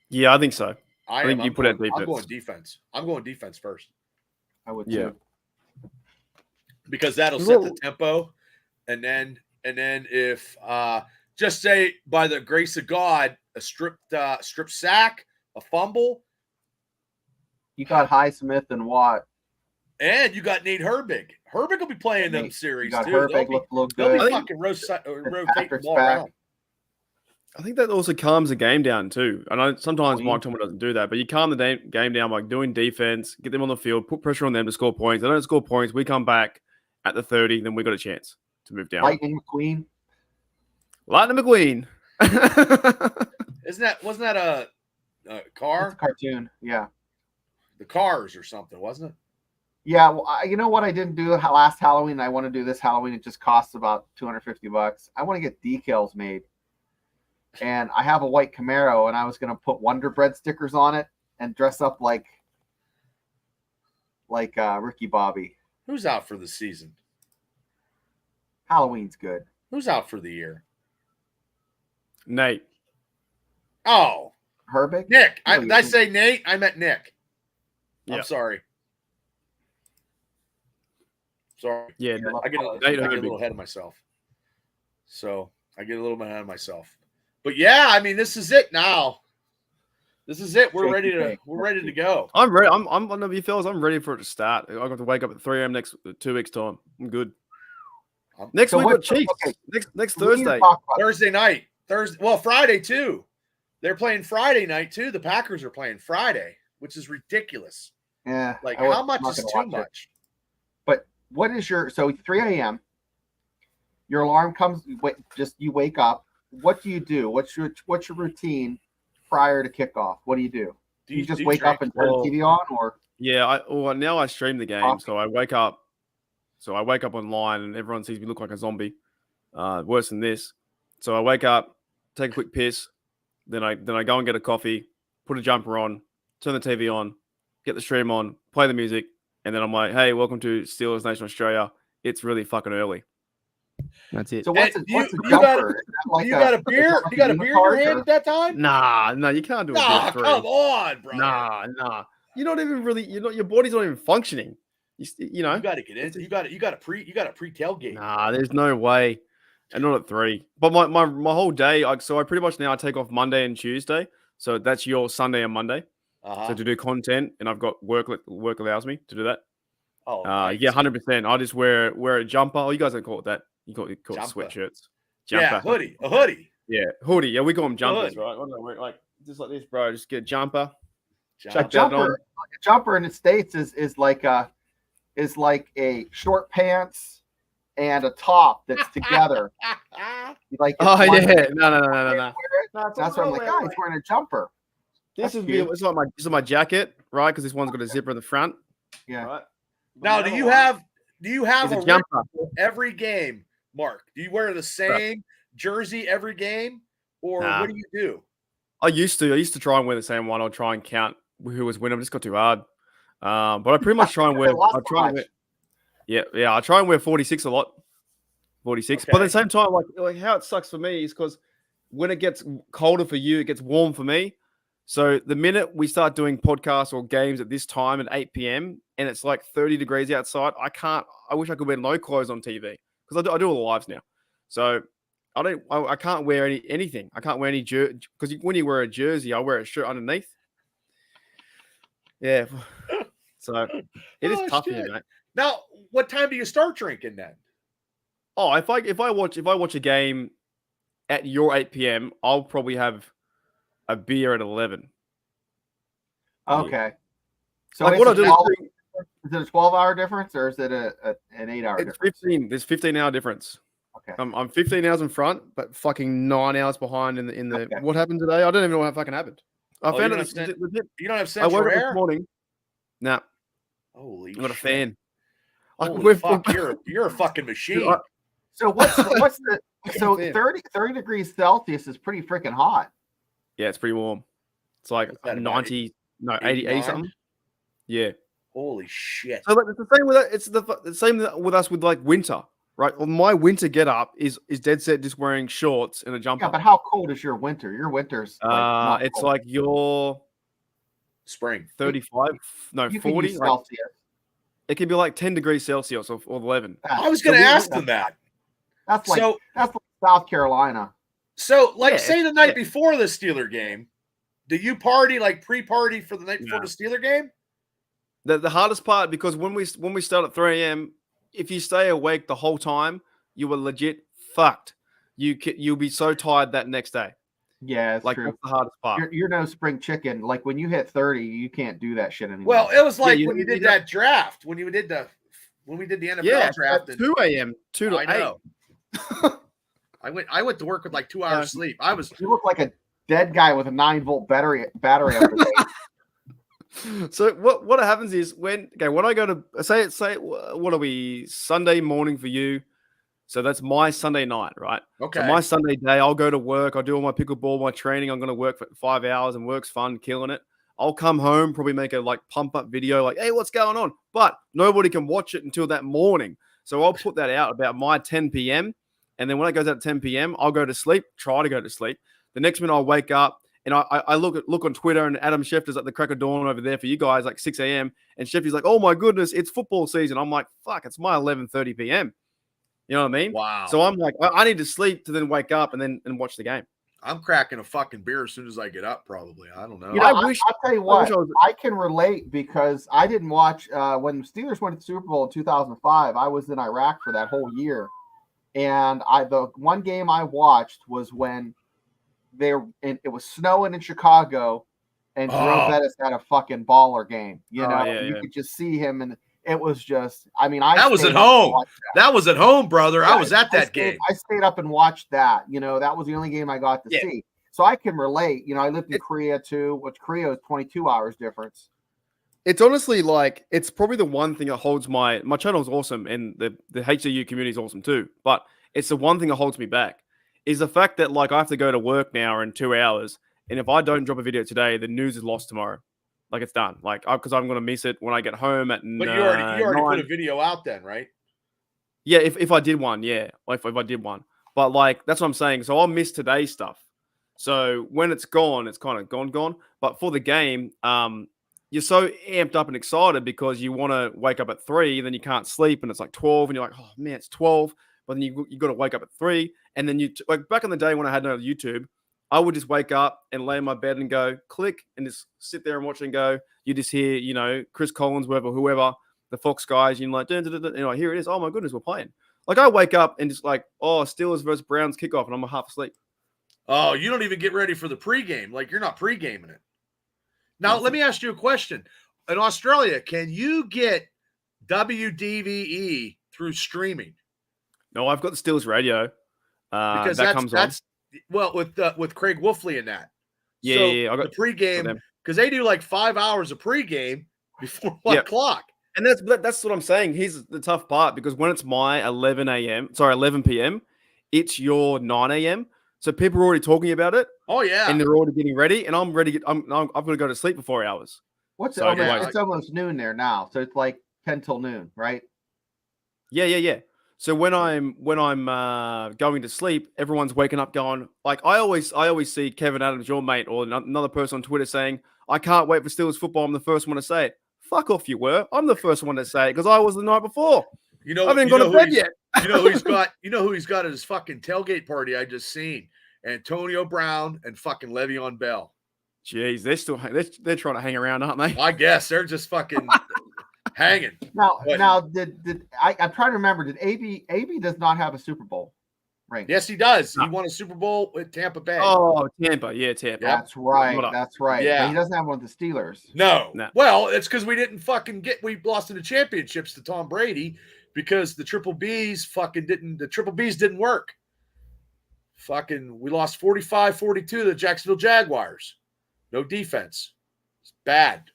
Yeah, I think so. I think you put out defense. I'm going defense first. I would too. Because that'll set the tempo, and then if just say by the grace of God, a strip sack, a fumble. You got Highsmith and Watt. And you got Nate Herbig. Herbig will be playing them series too. Herbig look good. They'll be fucking rotating the ball around. I think that also calms the game down too. I know sometimes Mike Tomlin doesn't do that, but you calm the game down by doing defense, get them on the field, put pressure on them to score points. They don't score points. We come back at the 30, then we got a chance to move down. Lightning McQueen. Wasn't that a car? It's a cartoon, yeah. The Cars or something, wasn't it? Yeah, well, you know what I didn't do last Halloween? I want to do this Halloween. It just costs about $250. I want to get decals made. And I have a white Camaro, and I was going to put Wonder Bread stickers on it and dress up like Ricky Bobby. Who's out for the season? Halloween's good. Who's out for the year? Nate. Oh, Herbig? Nick. No, Did I say Nate? I meant Nick. Yeah. I'm sorry. Sorry. Yeah, I get a little ahead of myself. So I get a little bit ahead of myself. But yeah, I mean, this is it now. This is it. We're ready to go. I'm ready. I'm one of you fellas. I'm ready for it to start. I got to wake up at 3 a.m. next 2 weeks time. I'm good. Next week got Chiefs. Okay. Next Thursday. Thursday night. Well, Friday too. They're playing Friday night too. The Packers are playing Friday, which is ridiculous. Yeah. Like, how much is too much? But what is your 3 a.m. Your alarm comes. You wake up. What do you do? What's your routine prior to kickoff? What do you do? Do you just wake up and turn the TV on, or? Yeah. Now I stream the game, so I wake up. So I wake up online, and everyone sees me look like a zombie. Worse than this. So I wake up, take a quick piss, then I go and get a coffee, put a jumper on, turn the TV on, get the stream on, play the music, and then I'm like, "Hey, welcome to Steelers Nation Australia. It's really fucking early." That's it. So what's a you jumper? You got a beer? You got a beer in your hand at that time? Nah, you can't do it. Nah, come on, bro. Nah. You're not even really. Your body's not even functioning. You know. You got to get in. You got a pre tailgate. Nah, there's no way. And not at 3. But my whole day. So I pretty much now I take off Monday and Tuesday. So that's your Sunday and Monday. So to do content, and I've got work allows me to do that. Oh, nice. Yeah, 100%. I just wear a jumper. Oh, you guys don't call it that. You call it sweatshirts. Jumper. Yeah, a hoodie. Yeah, hoodie. Yeah, we call them jumpers, right? Like just like this, bro. Just get a jumper. A jumper in the States is like a short pants and a top that's together. Like, oh yeah, no. That's why I'm like, he's wearing a jumper. This is my jacket, right? Because this one's got a zipper in the front. Yeah. Right? Now, do you have a jumper every game, Mark? Do you wear the same jersey every game, or what do you do? I used to try and wear the same one. I'll try and count who was winning. It just got too hard. But I pretty much try and wear. I try and wear 46 a lot. 46. Okay. But at the same time, like how it sucks for me is because when it gets colder for you, it gets warm for me. So the minute we start doing podcasts or games at this time at 8 p.m. and it's like 30 degrees outside, I wish I could wear no clothes on TV because I do all the lives now. So I can't wear anything. I can't wear any jersey because when you wear a jersey, I wear a shirt underneath. Yeah. So it is tough here, mate. Now, what time do you start drinking then? Oh, if I watch a game at your 8 p.m., I'll probably have a beer at 11. Okay. Yeah. So like what I do is it a 12-hour difference or is it an 8-hour difference? 15. There's 15-hour difference. Okay. I'm 15 hours in front, but fucking 9 hours behind in the. Okay. What happened today? I don't even know what fucking happened. I found it. You don't have central air? This morning. Nah. Holy I'm not a fan. Holy fuck, you're a fucking machine. So what's the 30 degrees Celsius is pretty freaking hot. Yeah, it's pretty warm. It's like 90, 80 something. Yeah. Holy shit. So it's the same with that. It's the same with us with like winter, right? Well, my winter get up is dead set just wearing shorts and a jumper. Yeah, but how cold is your winter? Your winter's like it's like your spring 35, no 40 Celsius. It can be like 10 degrees Celsius or 11. I was going to ask them that. That's like South Carolina. So, say the night before the Steeler game, do you party like pre-party for the night before the Steeler game? The hardest part, because when we start at 3 a.m., if you stay awake the whole time, you were legit fucked. You'll be so tired that next day. Yeah, it's true. That's the hardest part. You're no spring chicken. Like when you hit 30, you can't do that shit anymore. Well, it was like when you did that draft, when we did the NFL draft at 2 a.m. 2 to 8. Know. I went to work with like 2 hours sleep. You look like a dead guy with a 9-volt battery on the So what happens is when I go to say what are we Sunday morning for you? So that's my Sunday night, right? Okay. So my Sunday day, I'll go to work. I'll do all my pickleball, my training. I'm going to work for 5 hours and work's fun, killing it. I'll come home, probably make a pump up video like, hey, what's going on? But nobody can watch it until that morning. So I'll put that out about my 10 p.m. And then when it goes out at 10 p.m., I'll go to sleep, try to go to sleep. The next minute I wake up and I look on Twitter, and Adam Schefter's at the crack of dawn over there for you guys, like 6 a.m. And Schefter's like, oh my goodness, it's football season. I'm like, fuck, it's my 11:30 p.m. You know what I mean? Wow. So I'm like, I need to sleep to then wake up and watch the game. I'm cracking a fucking beer as soon as I get up, probably. I don't know. You know, I'll tell you what, I can relate because I didn't watch when the Steelers went to the Super Bowl in 2005. I was in Iraq for that whole year. And the one game I watched was when it was snowing in Chicago, and Jerome Bettis had a fucking baller game. You know, you could just see him, and it was just. I mean, that was at home. That was at home, brother. Yeah, I was at that game. I stayed up and watched that. You know, that was the only game I got to see. So I can relate. You know, I lived in Korea too, which Korea is 22 hours difference. It's honestly like it's probably the one thing that holds my channel is awesome, and the HCU community is awesome too. But it's the one thing that holds me back is the fact that like I have to go to work now in 2 hours, and if I don't drop a video today, the news is lost tomorrow. Like it's done. Like because I'm gonna miss it when I get home at. But you already put a video out then, right? Yeah, if I did one, yeah, if I did one. But like that's what I'm saying. So I'll miss today's stuff. So when it's gone, it's kind of gone. But for the game, you're so amped up and excited because you want to wake up at 3, and then you can't sleep, and it's like 12, and you're like, oh man, it's 12. But then you got to wake up at 3, and then you like back in the day when I had no YouTube, I would just wake up and lay in my bed and go click and just sit there and watch and go. You just hear, you know, Chris Collins, whoever, the Fox guys, you're like, dun, dun, dun, dun, and like, here it is. Oh my goodness, we're playing. Like I wake up and just like, oh, Steelers versus Browns kickoff, and I'm half asleep. Oh, you don't even get ready for the pregame. Like you're not pregaming it. Now, let me ask you a question. In Australia, can you get WDVE through streaming? No, I've got the Steelers radio. Because that comes on. Well, with Craig Wolfley in that. Yeah, I got the pregame because they do like 5 hours of pregame before 1 o'clock. And that's what I'm saying. Here's the tough part because when it's my 11 p.m., it's your 9 a.m. So people are already talking about it. Oh yeah, and they're already getting ready, and I'm ready. I'm going to go to sleep for 4 hours. It's almost noon there now, so it's like 10 till noon, right? Yeah. So when I'm going to sleep, everyone's waking up going like I always see Kevin Adams, your mate, or another person on Twitter saying, "I can't wait for Steelers football. I'm the first one to say it." Fuck off, you were. I'm the first one to say it because I was the night before. You know, I haven't gone to bed yet. You know who he's got? You know who he's got at his fucking tailgate party? I just seen Antonio Brown and fucking Le'Veon Bell. Jeez, they're trying to hang around, aren't they? I guess they're just fucking hanging. Now, did I'm trying to remember? Did AB does not have a Super Bowl ring? Yes, he does. He won a Super Bowl with Tampa Bay. Oh, Tampa, yeah, Tampa. That's right. That's right. Yeah, but he doesn't have one with the Steelers. No. Well, it's because we didn't fucking we lost in the championships to Tom Brady because the Triple Bs didn't work. Fucking, we lost 45-42 to the Jacksonville Jaguars. No defense. It's bad.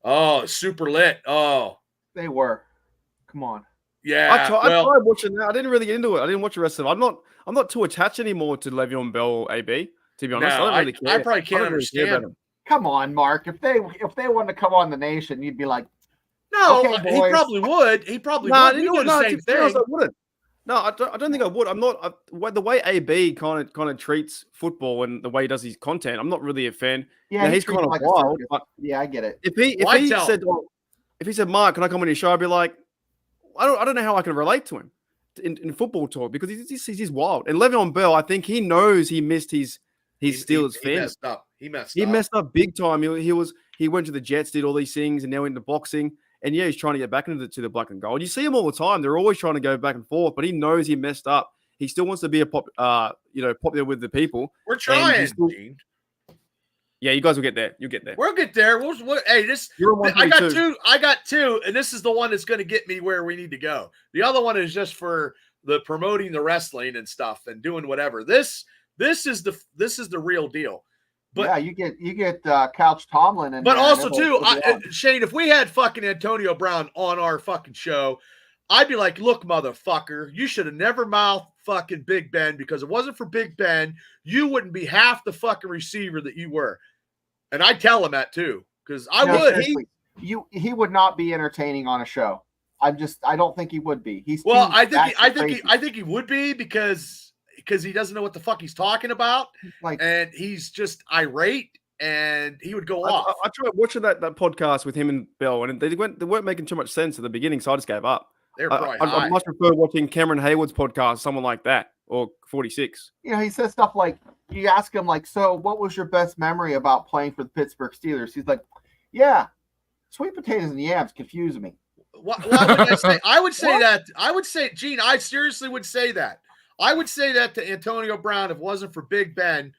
Oh, super lit. Oh. They were. Come on. Yeah. I tried watching that. I didn't really get into it. I didn't watch the rest of it. I'm not too attached anymore to Le'Veon Bell or AB, to be honest. No, I don't really care. I probably can't understand them. Come on, Mark. If they wanted to come on the nation, you'd be like, no, okay, he probably would. He probably would. You know the same thing. I wouldn't. No, I don't think I would. I'm not the way AB kind of treats football and the way he does his content. I'm not really a fan. Yeah, he's kind of like wild. Yeah, I get it. If he said, Mark, can I come on your show? I'd be like, I don't know how I can relate to him in football talk because he's wild. And Le'Veon Bell, I think he knows he missed his Steelers fans. He messed up big time. He went to the Jets, did all these things, and now into boxing. And yeah, he's trying to get back into the black and gold. You see him all the time. They're always trying to go back and forth, but he knows he messed up. He still wants to be popular with the people. We're trying. Yeah, you guys will get there. You'll get there. We'll get there. I got two, and this is the one that's going to get me where we need to go. The other one is just for the promoting the wrestling and stuff and doing whatever. This is the real deal. But yeah, you get Couch Tomlin, but also too, Shane. If we had fucking Antonio Brown on our fucking show, I'd be like, "Look, motherfucker, you should have never mouthed fucking Big Ben because if it wasn't for Big Ben, you wouldn't be half the fucking receiver that you were." And I'd tell him that too because I would. He would not be entertaining on a show. I don't think he would be. I think he would be because because he doesn't know what the fuck he's talking about, Like, and he's just irate, and he would go I off. tried watching that podcast with him and Bell, and they weren't making too much sense at the beginning, so I just gave up. They're probably high. I'd much prefer watching Cameron Hayward's podcast, someone like that, or 46. you know, he says stuff like, you ask him, like, so what was your best memory about playing for the Pittsburgh Steelers? He's like, yeah, sweet potatoes and yams confuse me. Why would I say? I would say that. I would say, Gene, I seriously would say that. I would say that to Antonio Brown if it wasn't for Big Ben,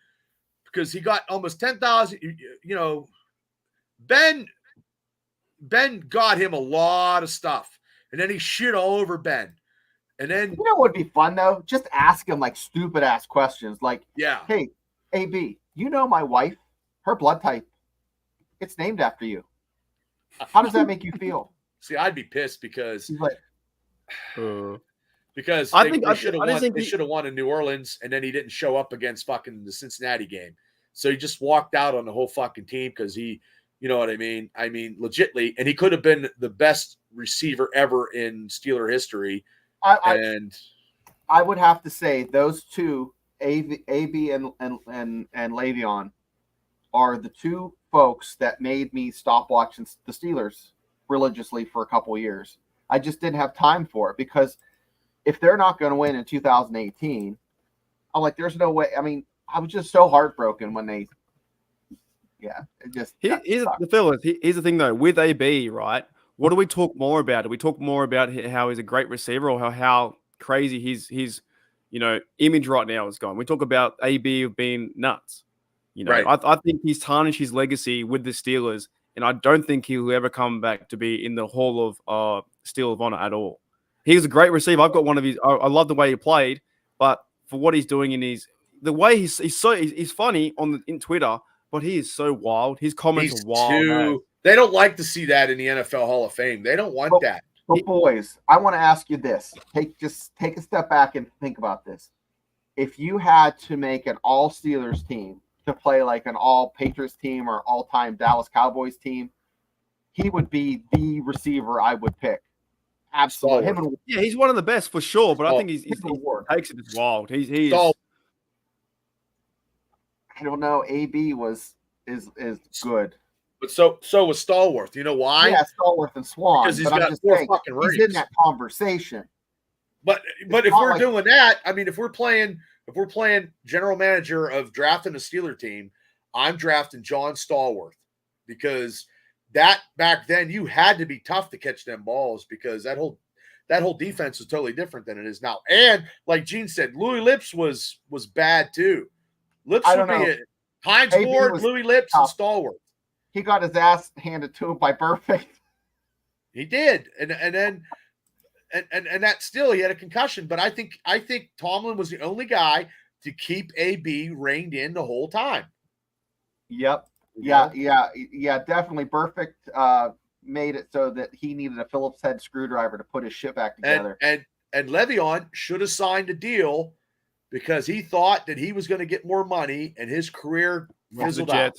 because he got almost 10,000. You know, Ben got him a lot of stuff, and then he shit all over Ben. And then, you know what would be fun, though? Just ask him, like, stupid-ass questions. Like, yeah, hey, AB, you know my wife? Her blood type, it's named after you. How does that make you feel? see, I'd be pissed because He's like, they should have won in New Orleans, and then he didn't show up against fucking the Cincinnati game. So he just walked out on the whole fucking team because he, you know what I mean? I mean, legitly, and he could have been the best receiver ever in Steeler history. I would have to say those two, AB and Le'Veon, are the two folks that made me stop watching the Steelers religiously for a couple of years. I just didn't have time for it because if they're not going to win in 2018, I'm like, there's no way. I mean, I was just so heartbroken when they, it just. Here's the thing though, with AB, right? What do we talk more about? Do we talk more about how he's a great receiver or how crazy his image right now is going? We talk about AB being nuts. Right. I think he's tarnished his legacy with the Steelers, and I don't think he'll ever come back to be in the Hall of Steel of Honor at all. He's a great receiver. I've got one of his. I love the way he played, but for what he's doing the way he's funny in Twitter, but he is so wild. His comments are wild. They don't like to see that in the NFL Hall of Fame. They don't want that. But boys, I want to ask you this. Take a step back and think about this. If you had to make an all Steelers team to play like an all Patriots team or all-time Dallas Cowboys team, he would be the receiver I would pick. Absolutely. He's one of the best for sure, but I think he takes it as wild. He's I don't know. AB is good. But so was Stallworth. You know why? Yeah, Stallworth and Swan. Because he's got four fucking rings. He's in that conversation. But if we're doing that, I mean, if we're playing general manager of drafting a Steeler team, I'm drafting John Stallworth because that back then you had to be tough to catch them balls because that whole defense was totally different than it is now. And like Gene said, Louis Lips was bad too. Lips would be it. Hines Ward, Louis Lips, and Stallworth. He got his ass handed to him by Perfect. He did, and then that still he had a concussion. But I think Tomlin was the only guy to keep AB reined in the whole time. Yep. Yeah. Definitely. Perfect made it so that he needed a Phillips head screwdriver to put his shit back together. And Le'Veon should have signed a deal because he thought that he was going to get more money, and his career fizzled out.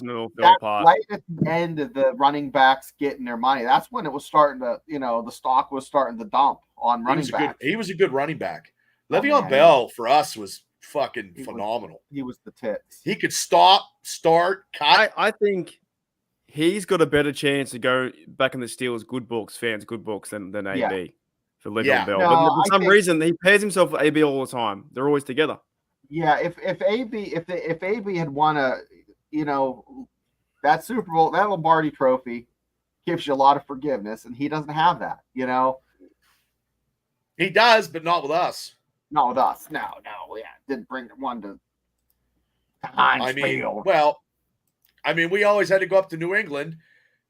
Right at the end of the running backs getting their money, that's when it was starting to, the stock was starting to dump on running backs. He was a good running back. Le'Veon Bell for us was fucking phenomenal. He was the tits. He could stop, start, cut. I think he's got a better chance to go back in the Steelers' good books than AB for Le'Veon Bell. But for some reason, he pairs himself with AB all the time. They're always together. Yeah, if AB had won that Super Bowl, that Lombardi Trophy gives you a lot of forgiveness, and he doesn't have that. He does, but not with us. Not with us. No, didn't bring one to Heinz Field. We always had to go up to New England,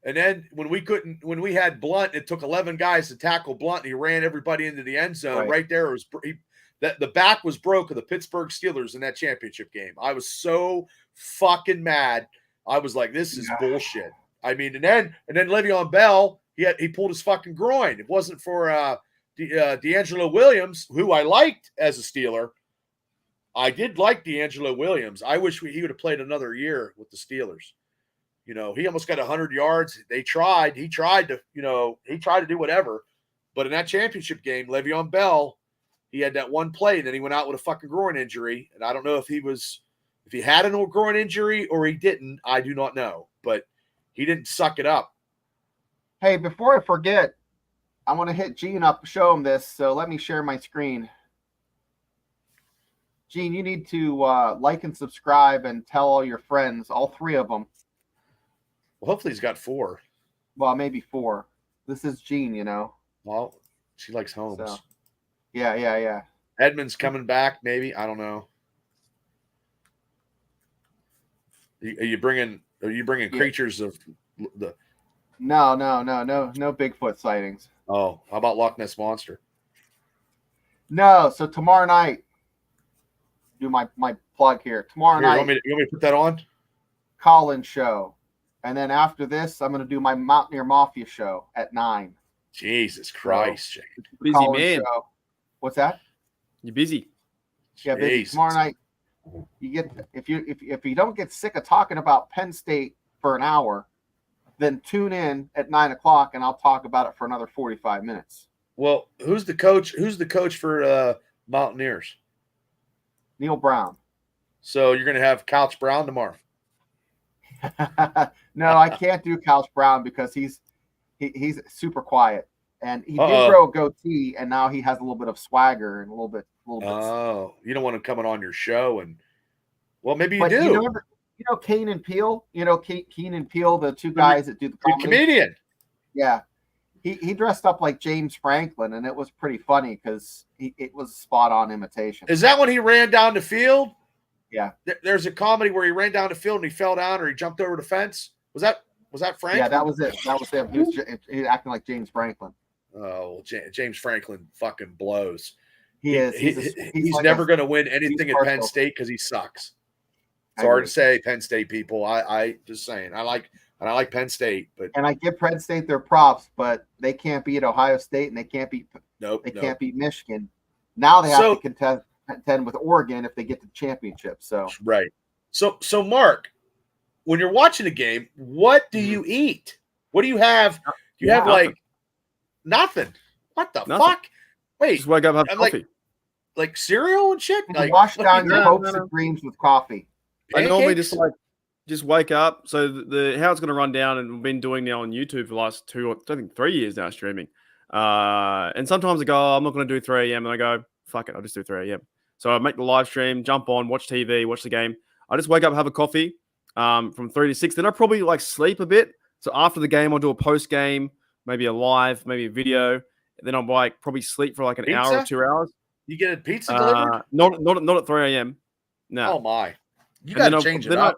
and then when we had Blunt, it took 11 guys to tackle Blunt, and he ran everybody into the end zone. Right there, the back was broke of the Pittsburgh Steelers in that championship game. I was so fucking mad. I was like, this is bullshit. I mean, and then Le'Veon Bell, he pulled his fucking groin. It wasn't for D'Angelo Williams, who I liked as a Steeler. I did like D'Angelo Williams. I wish he would have played another year with the Steelers. He almost got 100 yards. He tried to do whatever. But in that championship game, Le'Veon Bell He had that one play, and then he went out with a fucking groin injury. And I don't know if he had a groin injury or he didn't. I do not know, but he didn't suck it up. Hey, before I forget, I want to hit Gene up, show him this. So let me share my screen. Gene, you need to like and subscribe and tell all your friends, all 3 of them. Well, hopefully he's got 4. Well, maybe 4. This is Gene, you know. Well, she likes Holmes. So, yeah. Edmund's coming back, maybe. I don't know. Are you bringing creatures of the? No Bigfoot sightings. Oh, how about Loch Ness Monster? No. So tomorrow night, do my plug here. Tomorrow night, You want me to put that on? Collins show, and then after this, I'm going to do my Mountaineer Mafia show at 9. Jesus Christ, Jake. Busy Collins man. show. What's that? You're busy. Yeah, busy. Jesus. Tomorrow night, you get if you don't get sick of talking about Penn State for an hour, then tune in at 9 o'clock and I'll talk about it for another 45 minutes. Well, who's the coach? Who's the coach for Mountaineers? Neil Brown. So you're going to have Couch Brown tomorrow. No, I can't do Couch Brown because he's super quiet, and he did grow a goatee, and now he has a little bit of swagger and a little bit. Oh, you don't want him coming on your show, and well, maybe you but do. You know Kane and Peele. You know Keen and Peele, the 2 guys that do the Good comedy. comedian. Yeah, he dressed up like James Franklin, and it was pretty funny because it was spot on imitation. Is that when he ran down the field? Yeah. There's a comedy where he ran down the field and he fell down or he jumped over the fence. Was that Franklin? Yeah, that was it. That was him. He was acting like James Franklin. Oh, James Franklin fucking blows. He is. He's like never going to win anything at Penn partial. State because he sucks. Sorry to say, Penn State people. I just saying. I like Penn State, but I give Penn State their props, but they can't beat Ohio State and they can't beat can't beat Michigan. Now they have to contend with Oregon if they get the championship. So right. So Mark, when you're watching a game, what do you eat? What do you have? Do you have nothing. like nothing? What the Nothing. fuck? Wait, Just wake up, have coffee. like cereal and shit. Like wash down your no, hopes no. and dreams with coffee. I normally pancakes? just wake up. So how it's going to run down, and we've been doing now on YouTube for the last 3 years now streaming. And sometimes I go, I'm not going to do 3 a.m. and I go, fuck it, I'll just do 3 a.m. So I make the live stream, jump on, watch TV, watch the game. I just wake up, have a coffee from 3 to 6. Then I probably like sleep a bit. So after the game, I'll do a post game, maybe a live, maybe a video. And then I'll like probably sleep for like an hour or 2 hours. You get a pizza delivered? Not at 3 a.m. No. Oh my! You got to change it up.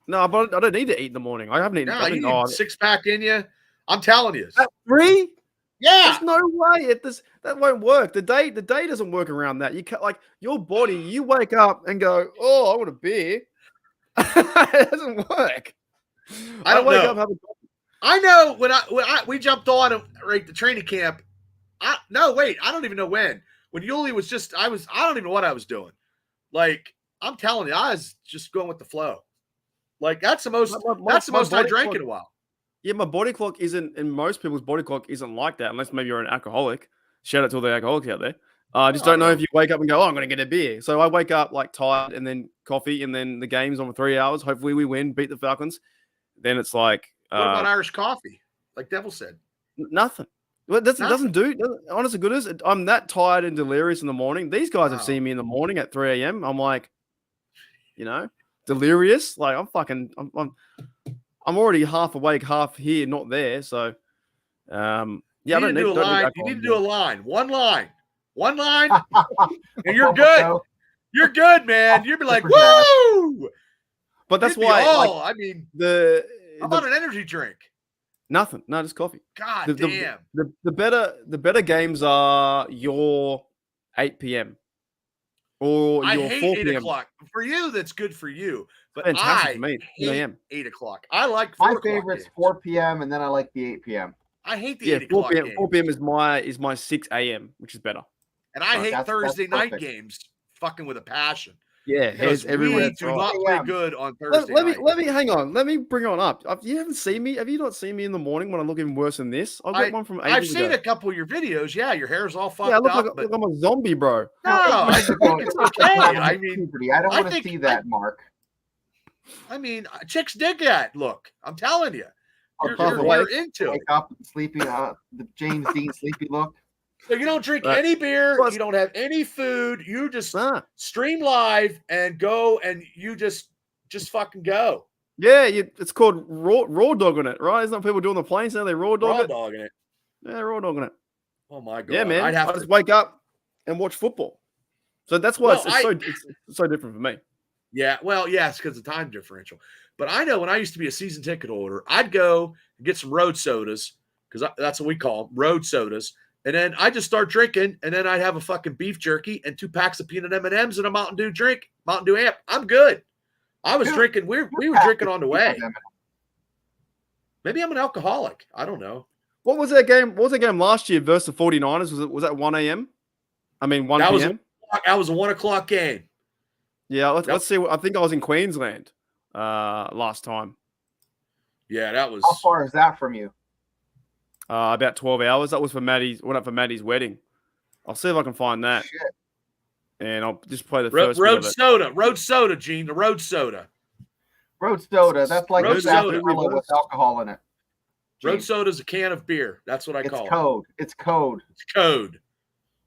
No, but I don't need to eat in the morning. I haven't eaten. No, you need a 6-pack in you. I'm telling you. At 3? Yeah. There's no way that won't work. The day doesn't work around that. You can't, like your body. You wake up and go, "Oh, I want a beer." It doesn't work. I don't wake know. up, have a coffee. I know when we jumped on right the training camp. I don't even know when. When Yuli was I don't even know what I was doing. Like I'm telling you, I was just going with the flow. Like that's the most I drank in a while. Yeah, my body clock isn't, and most people's body clock isn't like that, unless maybe you're an alcoholic. Shout out to all the alcoholics out there. I just don't know if you wake up and go, oh, I'm going to get a beer. So I wake up like tired and then coffee and then the game's on for 3 hours. Hopefully we win, beat the Falcons. Then it's like... What about Irish coffee? Like Devil said. Nothing. Well, it doesn't do... Honest to goodness, I'm that tired and delirious in the morning. These guys have seen me in the morning at 3 a.m. I'm like, delirious. Like I'm already half awake, half here, not there. So, I don't need to do a line. You need to do a line. One line, and you're good. You're good, man. You'll be like, woo! But that's why. I mean, how about an energy drink? Nothing. No, just coffee. God damn. The better games are your 8 p.m. or I your hate 4 8 p.m. o'clock. For you, that's good for you. But Fantastic for me. hate 8 o'clock. I like 4 My o'clock favorite's games. 4 p.m. and then I like the 8 p.m. I hate the 8 4 o'clock p.m. games. 4 p.m. is my 6 a.m., which is better. And I hate that's Thursday night perfect. games fucking with a passion. Yeah, Because hairs everywhere. we That's do right. not play good on Thursday night. Let me hang on. Let me bring it on up. You haven't seen me. Have you not seen me in the morning when I look even worse than this? I got one from ages I've seen ago. a couple of your videos. Yeah, your hair's all fucked Yeah, I look up. like But I'm a zombie, bro. no, I think it's okay. I mean, I don't want to see that, Mark. Chicks dig that look. I'm telling you. You're into Wake it. up, sleepy, the James Dean sleepy look. So you don't drink any beer. You don't have any food. You just stream live and go, and you just fucking go. Yeah, it's called raw dogging it, right? Isn't that what people do on the planes now? They raw dogging it. Yeah, raw dogging it. Oh my god. Yeah, man. I just wake up and watch football. So that's why it's so different for me. Yeah, well, yes, because of the time differential. But I know when I used to be a season ticket holder, I'd go and get some road sodas, because that's what we call them, road sodas. And then I just start drinking, and then I'd have a fucking beef jerky and 2 packs of peanut M&Ms and a Mountain Dew amp. I'm good. I was drinking. We were drinking on the way. Maybe I'm an alcoholic. I don't know. What was that game? What was that game last year versus the 49ers? Was that 1 a.m.? I mean, 1 p.m.? That was a 1 o'clock game. Yeah, let's see. I think I was in Queensland last time. Yeah, that was. How far is that from you? About 12 hours. That was for Maddie's. Went up for Maddie's wedding. I'll see if I can find that. Shit. And I'll just play the first road soda, Gene. The road soda. Road soda. That's like road soda with alcohol in it. Gene. Road soda is a can of beer. That's what I call it. It's code. It's code.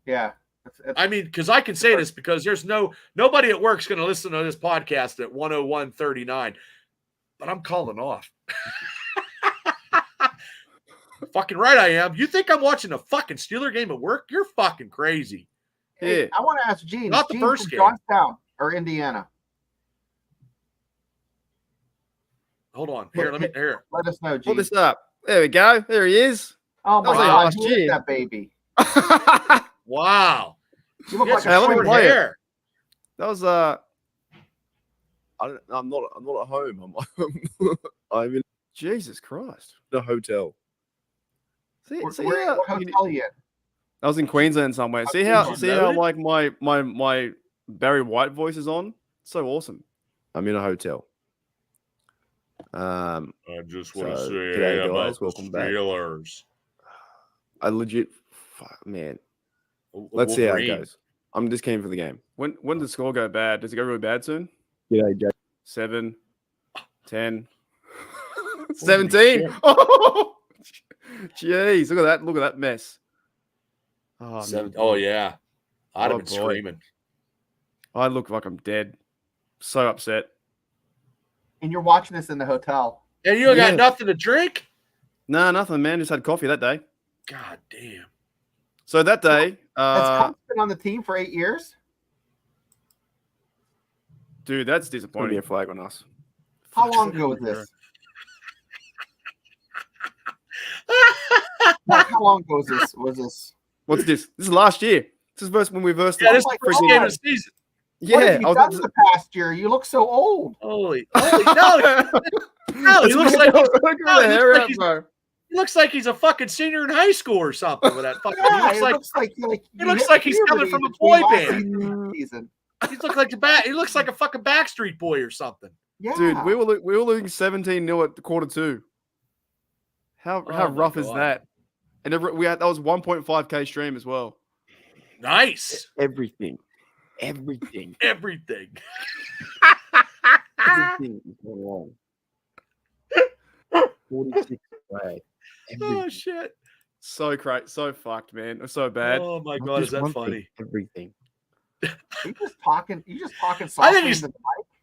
Yeah. Because I can say this because there's nobody at work's going to listen to this podcast at 101:39, but I'm calling off. Fucking right I am. You think I'm watching a fucking Steeler game at work? You're fucking crazy. Hey, I want to ask Gene. Not the first game. Johnstown or Indiana? Hold on. Here, let us know, Gene. Pull this up. There we go. There he is. Oh my God. Who is that baby? Wow. You look like a short hair. That was I'm not at home. I'm in Jesus Christ. the hotel. See what how hotel are you in? I was in Queensland somewhere. See how like my Barry White voice is on? So awesome. I'm in a hotel. I just want to say g'day, about guys. Welcome back. Steelers. I legit, man. Let's see how it goes. I'm just keen for the game. When does the score go bad? Does it go really bad soon? G'day, Jay. 7, 10, 17. Oh, jeez, look at that mess. Oh yeah, I'd have been screaming. I look like I'm dead. So upset. And you're watching this in the hotel. And you got nothing to drink? Nah, nothing, man. Just had coffee that day. God damn. So that day, has been on the team for 8 years. Dude, that's disappointing. A flag on us. How long ago was this? How long ago was this? What's this? This is last year. This is first when we versed. Yeah, this is the first game of the season. Yeah, what have you done the past year? You look so old. Holy no! He looks like he looks like he's a fucking senior in high school or something with that fucking. Yeah, he looks like he's coming from a boy band. He looks like a fucking Backstreet Boy or something. Yeah, dude, we were losing 17-0 at the quarter 2. How rough is that? And that was 1.5K stream as well. Nice. Everything. Everything Everything is going wrong. 46 away. Oh shit! So great, so fucked, man. It's so bad. Oh my god, is that funny? Everything. You just talking softly. I think he's.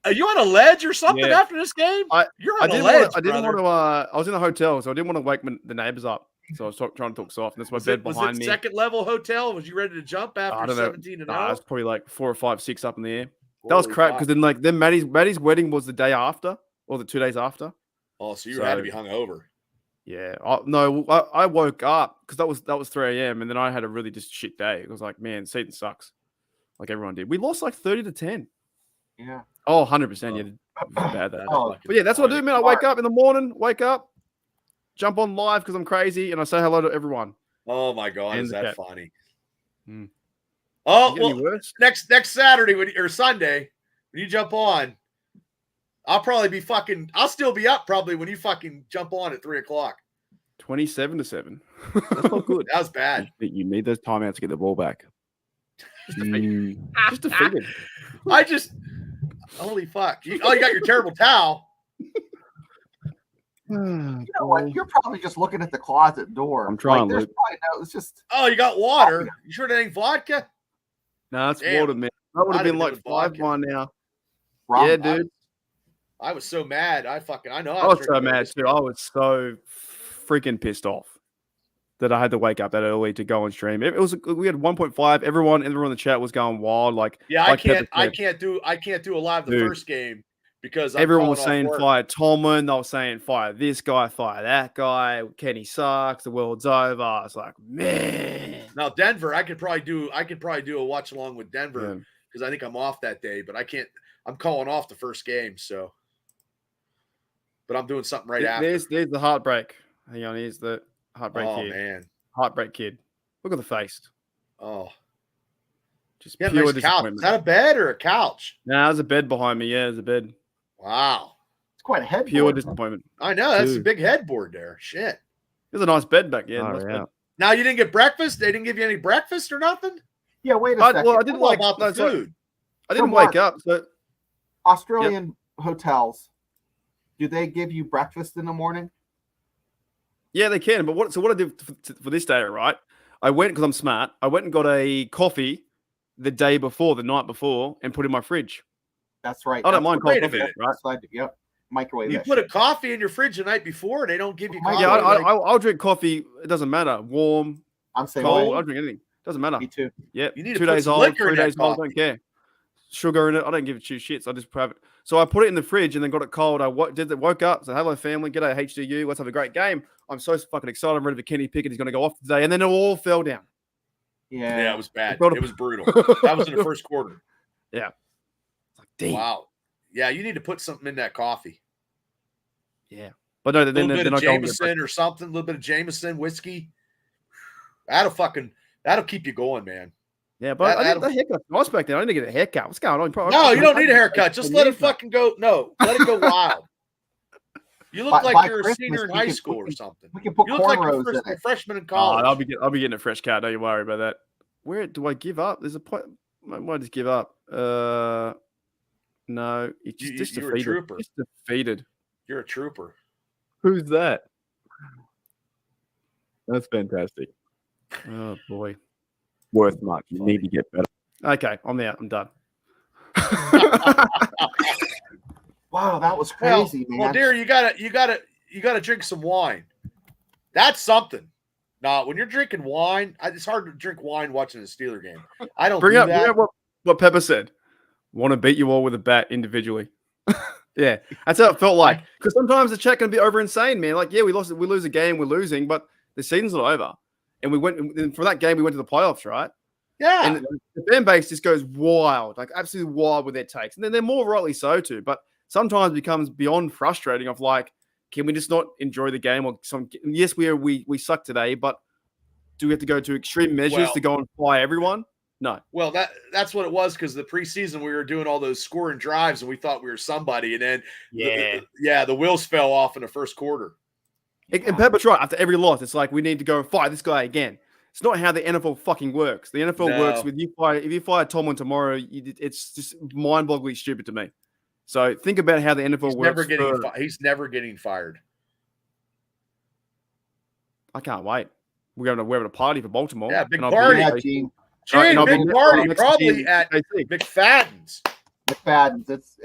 Are you on a ledge or something after this game? You're on a ledge. I didn't want to. I was in a hotel, so I didn't want to wake the neighbors up. So I was trying to talk soft. And that's my bed behind me. Second level hotel? Was you ready to jump after 17 and 0? Nah, it's probably like 4 or 5, 6 up in the air. That was crap because then Maddie's wedding was the day after or the 2 days after. Oh, so you had to be hungover. Yeah. I woke up because that was 3 a.m. and then I had a really just shit day. It was like, man, Seton sucks. Like everyone did. We lost like 30-10. Yeah. Oh, 100%. Yeah. Bad that. Oh, but yeah, that's what I do, man. I wake up in the morning, jump on live because I'm crazy, and I say hello to everyone. Oh my god, is that funny? Mm. Oh well, next Saturday or Sunday, when you jump on, I'll still be up probably when you fucking jump on at 3:00. 27-7. That's not good. That was bad. You need those timeouts to get the ball back. Just defeated. Holy fuck. You got your terrible towel. You know what? You're probably just looking at the closet door. I'm trying, there's Luke. probably no, it's just. Oh, you got water. You sure that ain't vodka? No, it's Damn. water, man. That would have I'd been have like been vodka. 5-1 now. Rum. Yeah, dude. I was so mad. I know. I was so mad too. I was so freaking pissed off that I had to wake up that early to go and stream. We had 1.5. Everyone in the chat was going wild. Like, yeah, like I can't do a live the first game because everyone was saying fire Tolman. They were saying fire this guy, fire that guy. Kenny sucks. The world's over. I was like, man. Now Denver, I could probably do a watch along with Denver because I think I'm off that day, but I can't. I'm calling off the first game, so. But I'm doing something after. There's the heartbreak. Hang on, here's the heartbreak kid. Oh man, heartbreak kid. Look at the face. Oh, just pure nice disappointment. Is that a bed or a couch? Nah, there's a bed behind me. Yeah, there's a bed. Wow, it's quite a headboard. Pure disappointment. I know that's a big headboard there. Shit. There's a nice bed back. Yeah, Oh, nice yeah. bed. Now you didn't get breakfast. They didn't give you any breakfast or nothing. Yeah, wait a second. Well, I didn't What like about the food. I didn't Mark, wake up. So Australian hotels, do they give you breakfast in the morning? yeah, they can. But what I did for this day, right? I went because I'm smart. I went and got a coffee the night before, and put in my fridge. That's right. I don't mind cold wait a coffee, minute. right? Yep. Microwave. You put a coffee in your fridge the night before, and they don't give you coffee. Yeah, I'll drink coffee. It doesn't matter. Warm, I'm saying cold. I'll drink anything. Doesn't matter. Me too. Yeah, You need to 2 put days some old, liquor 3 in that days old. coffee. Don't care. Sugar in it. I don't give two shits. I just have it. So I put it in the fridge and then got it cold. Woke up. So hello family. G'day HDU. Let's have a great game. I'm so fucking excited. I'm ready for Kenny Pickett. He's going to go off today. And then it all fell down. Yeah, it was bad. It was brutal. That was in the first quarter. Yeah. Like, damn. Wow. Yeah, you need to put something in that coffee. Yeah. But no, A then little bit of I go Jameson or something. A little bit of Jameson whiskey. That'll keep you going, man. Yeah, but I did the haircut. I was back then. I didn't get a haircut. What's going on? No, you don't need a haircut. Just let it fucking go. No, let it go wild. You look like you're a senior in high school or something. We can put You look like cornrows you're in it. a freshman in college. I'll be getting a fresh cut. Don't you worry about that. Where do I give up? There's a point. I might just give up. No, it's just you're defeated. a trooper. Just defeated. You're a trooper. Who's that? That's fantastic. Oh boy. Worth much. You need to get better. Okay, I'm out. I'm done. Wow, that was crazy, man. Well, dear, you gotta drink some wine. That's something. Now, when you're drinking wine, it's hard to drink wine watching a Steeler game. I don't Bring do up that. what Pepper said. Want to beat you all with a bat individually. Yeah, that's how it felt like. Because sometimes the chat can be over insane, man. Like, yeah, we lose a game, we're losing, but the season's not over. And for that game, we went to the playoffs, right? Yeah. And the fan base just goes wild, like absolutely wild with their takes. And then they're more rightly so too. But sometimes it becomes beyond frustrating of like, can we just not enjoy the game? Or yes, we suck today, but do we have to go to extreme measures to go and fly everyone? No. Well, that's what it was because the preseason we were doing all those scoring drives and we thought we were somebody, and then the wheels fell off in the first quarter. And Pepper's right. After every loss, it's like we need to go and fight this guy again. It's not how the NFL fucking works. The NFL works with if you fire Tomlin tomorrow, it's just mind-bogglingly stupid to me. So think about how the NFL works. He's never getting fired. I can't wait. We're having a party for Baltimore. Yeah, big party. Gene. Big party, probably at McFadden's. McFadden's.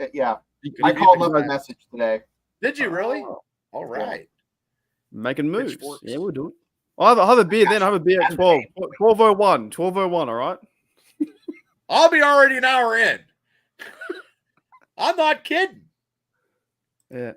I called him a message today. Did you really? All right. Making moves. Yeah, we'll do it. I'll have a beer then. I'll have a beer at 12. 12:01. 12:01, all right? I'll be already an hour in. I'm not kidding. Yeah.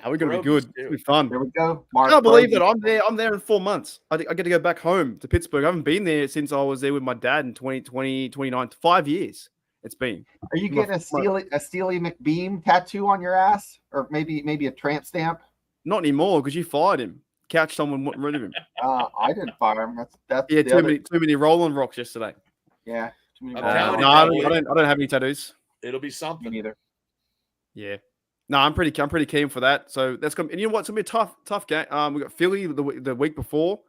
We're going to be good. It's going to be fun. There we go. I can't believe that I'm there in 4 months. I get to go back home to Pittsburgh. I haven't been there since I was there with my dad in 2020, 29, 5 years. It's been. Are you getting a Steely McBeam tattoo on your ass? Or maybe a tramp stamp? Not anymore because you fired him. Couch someone got rid of him. I didn't fire him. That's too many Rolling Rocks yesterday. Yeah. Too many I don't have any tattoos. It'll be Me something. neither. Yeah. No, I'm pretty keen for that. So that's gonna, and you know what? It's gonna be a tough game. We got Philly the week before,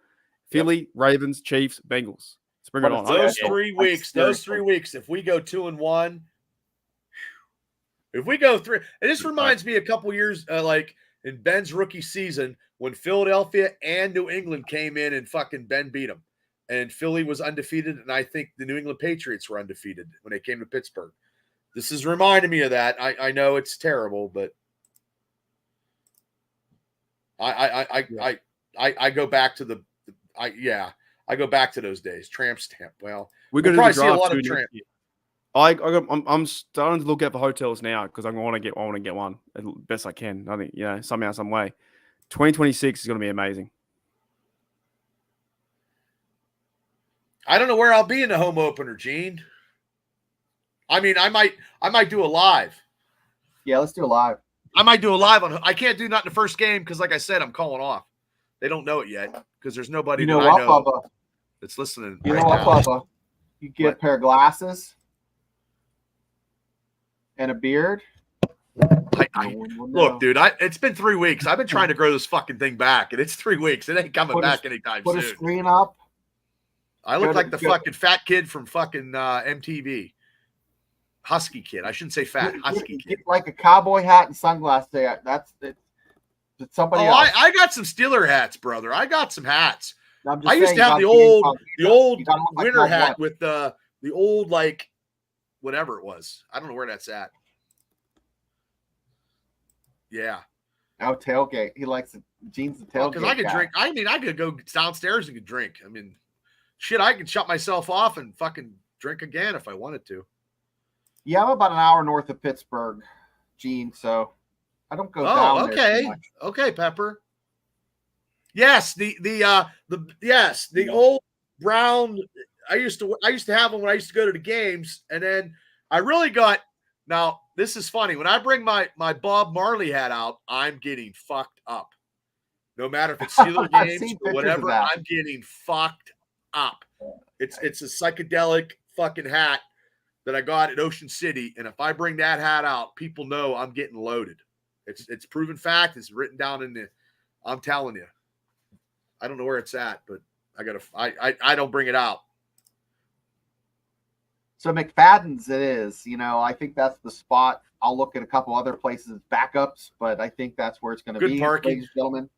Philly, Ravens, Chiefs, Bengals. Let's bring it What on. a Those schedule. 3 Like, weeks, seriously. if we go 2-1, if we go 3, and this reminds me a couple years, like in Ben's rookie season when Philadelphia and New England came in and fucking Ben beat them, and Philly was undefeated, and I think the New England Patriots were undefeated when they came to Pittsburgh. This is reminding me of that. I know it's terrible, but I go back to I go back to those days. Tramp stamp. Well, We're we'll gonna probably do the see a draft lot too of next tramp. year. I'm starting to look out for hotels now because I want to get one as best I can. I think somehow, some way. 2026 is going to be amazing. I don't know where I'll be in the home opener, Gene. I mean, I might do a live. Yeah, let's do a live. I might do a live on. I can't do nothing the first game because, like I said, I'm calling off. They don't know it yet because there's nobody You know that what, I know Bubba? that's listening. You right know what, now. Bubba? You get What? a pair of glasses and a beard. Look, dude, it's been 3 weeks. I've been trying to grow this fucking thing back, and it's 3 weeks. It ain't coming back anytime Put a soon. screen up. I look like the fucking fat kid from fucking MTV. Husky kid. I shouldn't say fat. Husky kid. Get like a cowboy hat and sunglasses. There. That's it. It's somebody else. I got some Steeler hats, brother. I got some hats. I'm just I used saying, to have you the gotta old look like winter Mel hat Blanc. with the old, like, whatever it was. I don't know where that's at. Yeah. Oh, tailgate. He likes the jeans and tailgate. Because I could drink. I mean, I could go downstairs and could drink. I mean, shit, I could shut myself off and fucking drink again if I wanted to. Yeah, I'm about an hour north of Pittsburgh, Gene, so I don't go down there okay. too much. Okay, Pepper. Yes, the old brown. I used to have them when I used to go to the games, and then I really got. Now this is funny. When I bring my Bob Marley hat out, I'm getting fucked up. No matter if it's Steeler I've games seen or pictures whatever, of that. I'm getting fucked up. It's a psychedelic fucking hat that I got at Ocean City, and if I bring that hat out, people know I'm getting loaded. It's proven fact. It's written down in the. I'm telling you. I don't know where it's at, but I don't bring it out. So McFadden's it is. I think that's the spot. I'll look at a couple other places, backups, but I think that's where it's going to Good be, parking. ladies and gentlemen.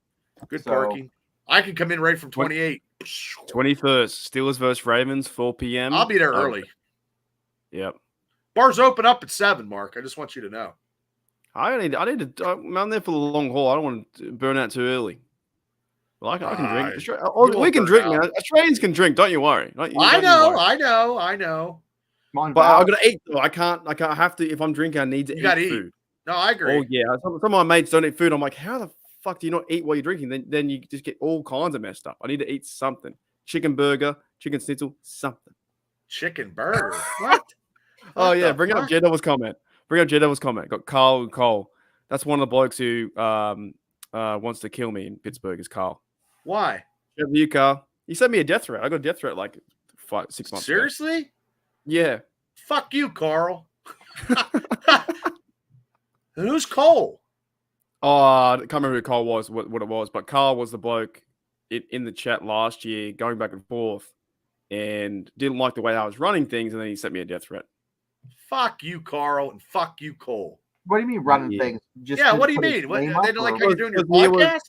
Good parking. I can come in right from 28. 21st, Steelers versus Ravens, 4 p.m. I'll be there early. Yep. Bars open up at 7, Mark. I just want you to know. I'm there for the long haul. I don't want to burn out too early. Well, I can drink. We can drink now. Australians can drink. Don't you worry. I know. Come on, but Val. I got to eat. Though. I can't. I have to. If I'm drinking, I need to eat food. No, I agree. Oh yeah. Some of my mates don't eat food. I'm like, how the fuck do you not eat while you're drinking? Then you just get all kinds of messed up. I need to eat something. Chicken burger, chicken schnitzel, something. Chicken burger. What? Oh yeah. Bring up J-Devil's comment. Got Carl and Cole. That's one of the blokes who wants to kill me in Pittsburgh is Carl. Why? You, Carl. He sent me a death threat. I got a death threat like 6 months Seriously? ago. Yeah. Fuck you, Carl. Who's Cole? Oh, I can't remember who Cole was, what it was, but Carl was the bloke in the chat last year going back and forth and didn't like the way I was running things, and then he sent me a death threat. Fuck you, Carl, and fuck you, Cole. What do you mean running things? What do you mean? They don't like how you're doing your podcast?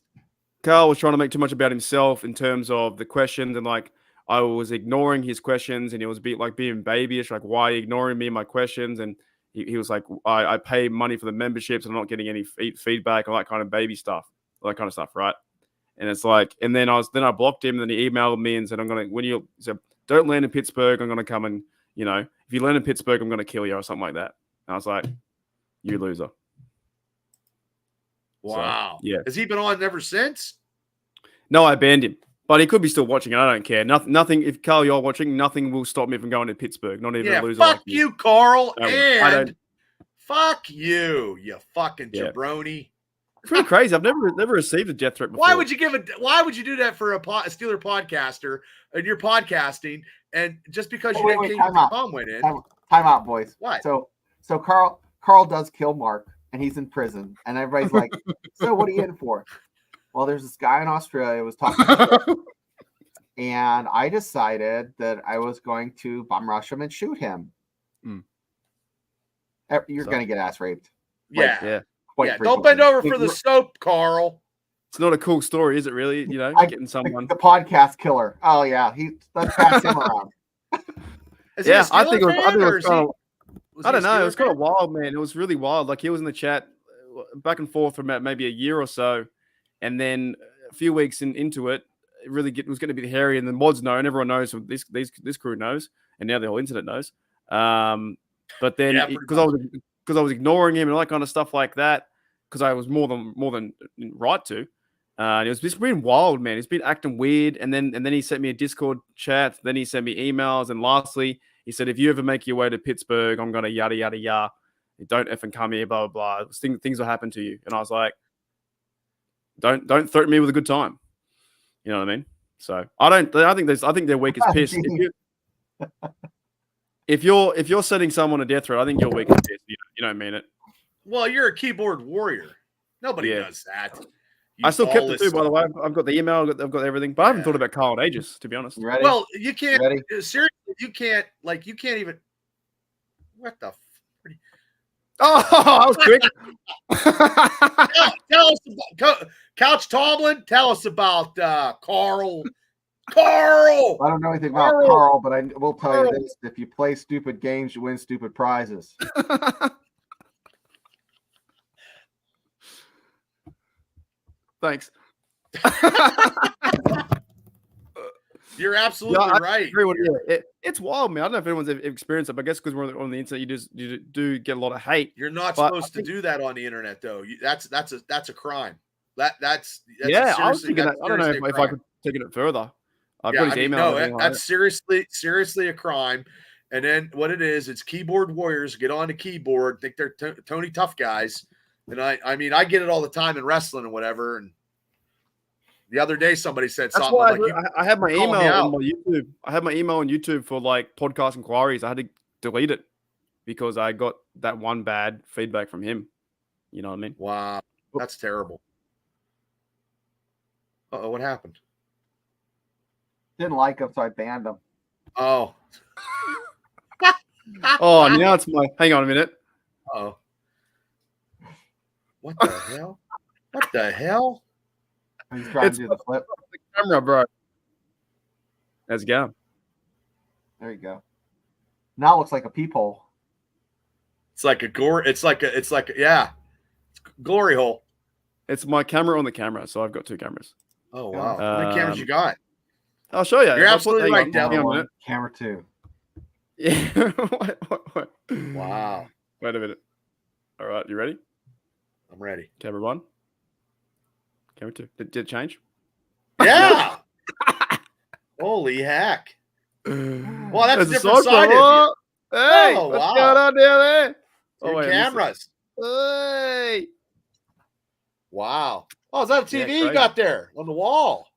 Carl was trying to make too much about himself in terms of the questions, and like I was ignoring his questions, and he was being babyish, like why are you ignoring me and my questions? And he was like, I pay money for the memberships, and I'm not getting any feedback, all that kind of baby stuff, all that kind of stuff, right? And it's like, and then I blocked him, and then he emailed me and said, don't land in Pittsburgh, I'm gonna come and if you land in Pittsburgh, I'm gonna kill you or something like that. And I was like, you loser. Wow. So, yeah. Has he been on ever since? No, I banned him. But he could be still watching. I don't care. Nothing. If Carl, you're watching, nothing will stop me from going to Pittsburgh. Not even a loser. Fuck like you, Carl. I don't. Fuck you, you fucking jabroni. It's pretty crazy. I've never received a death threat before. Why would you do that for a Steeler podcaster and you're podcasting and just because you didn't get your thumb went in? Time out, boys. What? So So Carl does kill Mark, and he's in prison, and everybody's like, "So what are you in for?" Well, there's this guy in Australia who was talking shit, and I decided that I was going to bum rush him and shoot him. You're going to get ass raped. Yeah. Quite Don't bend over for the soap, Carl. It's not a cool story, is it? Really? You know, getting someone the podcast killer. Oh yeah, let's pass him around. Yeah, I think it was kind of. I don't know. It was kind of fan? wild, man. It was really wild. Like he was in the chat back and forth for about maybe a year or so, and then a few weeks into it, it was going to be the hairy, and the mods know, and everyone knows. This crew knows, and now the whole internet knows. But then because I was ignoring him and all that kind of stuff like that, because I was more than right to. And it's just been wild, man. He's been acting weird, and then he sent me a Discord chat. Then he sent me emails, and lastly, he said, "If you ever make your way to Pittsburgh, I'm gonna yada yada yada. Don't effing come here, blah blah blah. Things will happen to you." And I was like, "Don't threaten me with a good time." You know what I mean? So I think they're weak as piss. If you're setting someone a death threat, I think you're weak as piss. You don't mean it. Well, you're a keyboard warrior. Nobody does that. I still kept it too, by the way. I've got the email, I've got everything, but I haven't thought about Carl in ages, to be honest. You ready? Well, you can't. Seriously, you can't even. What the? Oh, that was quick. Tell us about Couch Tomlin. Tell us about Carl. Carl. I don't know anything about Carl, but I will tell you this: if you play stupid games, you win stupid prizes. Thanks. You're absolutely right. It's wild, man. I don't know if anyone's ever experienced it, but I guess because we're on the internet, you do get a lot of hate. You're not supposed to do that on the internet, though. That's a crime. That's I was thinking that. I don't know if I could take it further. I've got his email. No, that's seriously a crime. And then what it is, it's keyboard warriors get on the keyboard, think they're Tony Tough guys. And I mean, I get it all the time in wrestling and whatever. And the other day, somebody said That's something why like, I had my email on my YouTube. I had my email on YouTube for like podcast inquiries. I had to delete it because I got that one bad feedback from him. You know what I mean? Wow, that's terrible. Uh-oh, what happened? Didn't like him, so I banned him. Oh. Oh, now it's my. Hang on a minute. Oh. What the hell? What the hell? He's trying to do the flip. The camera, bro. Let's go. There you go. Now it looks like a peephole. It's like a gore. It's like a glory hole. It's my camera on the camera, so I've got two cameras. Oh wow! How many cameras you got? I'll show you. You're absolutely right, Devil. Camera 2. Yeah. Wow. Wait a minute. All right, you ready? I'm ready. Camera 1. Camera 2. Did it change? Yeah. Holy heck. Well, that's a different side of you. Hey, what's going on down there? Two cameras. Hey. Wow. Oh, is that a TV you got there on the wall?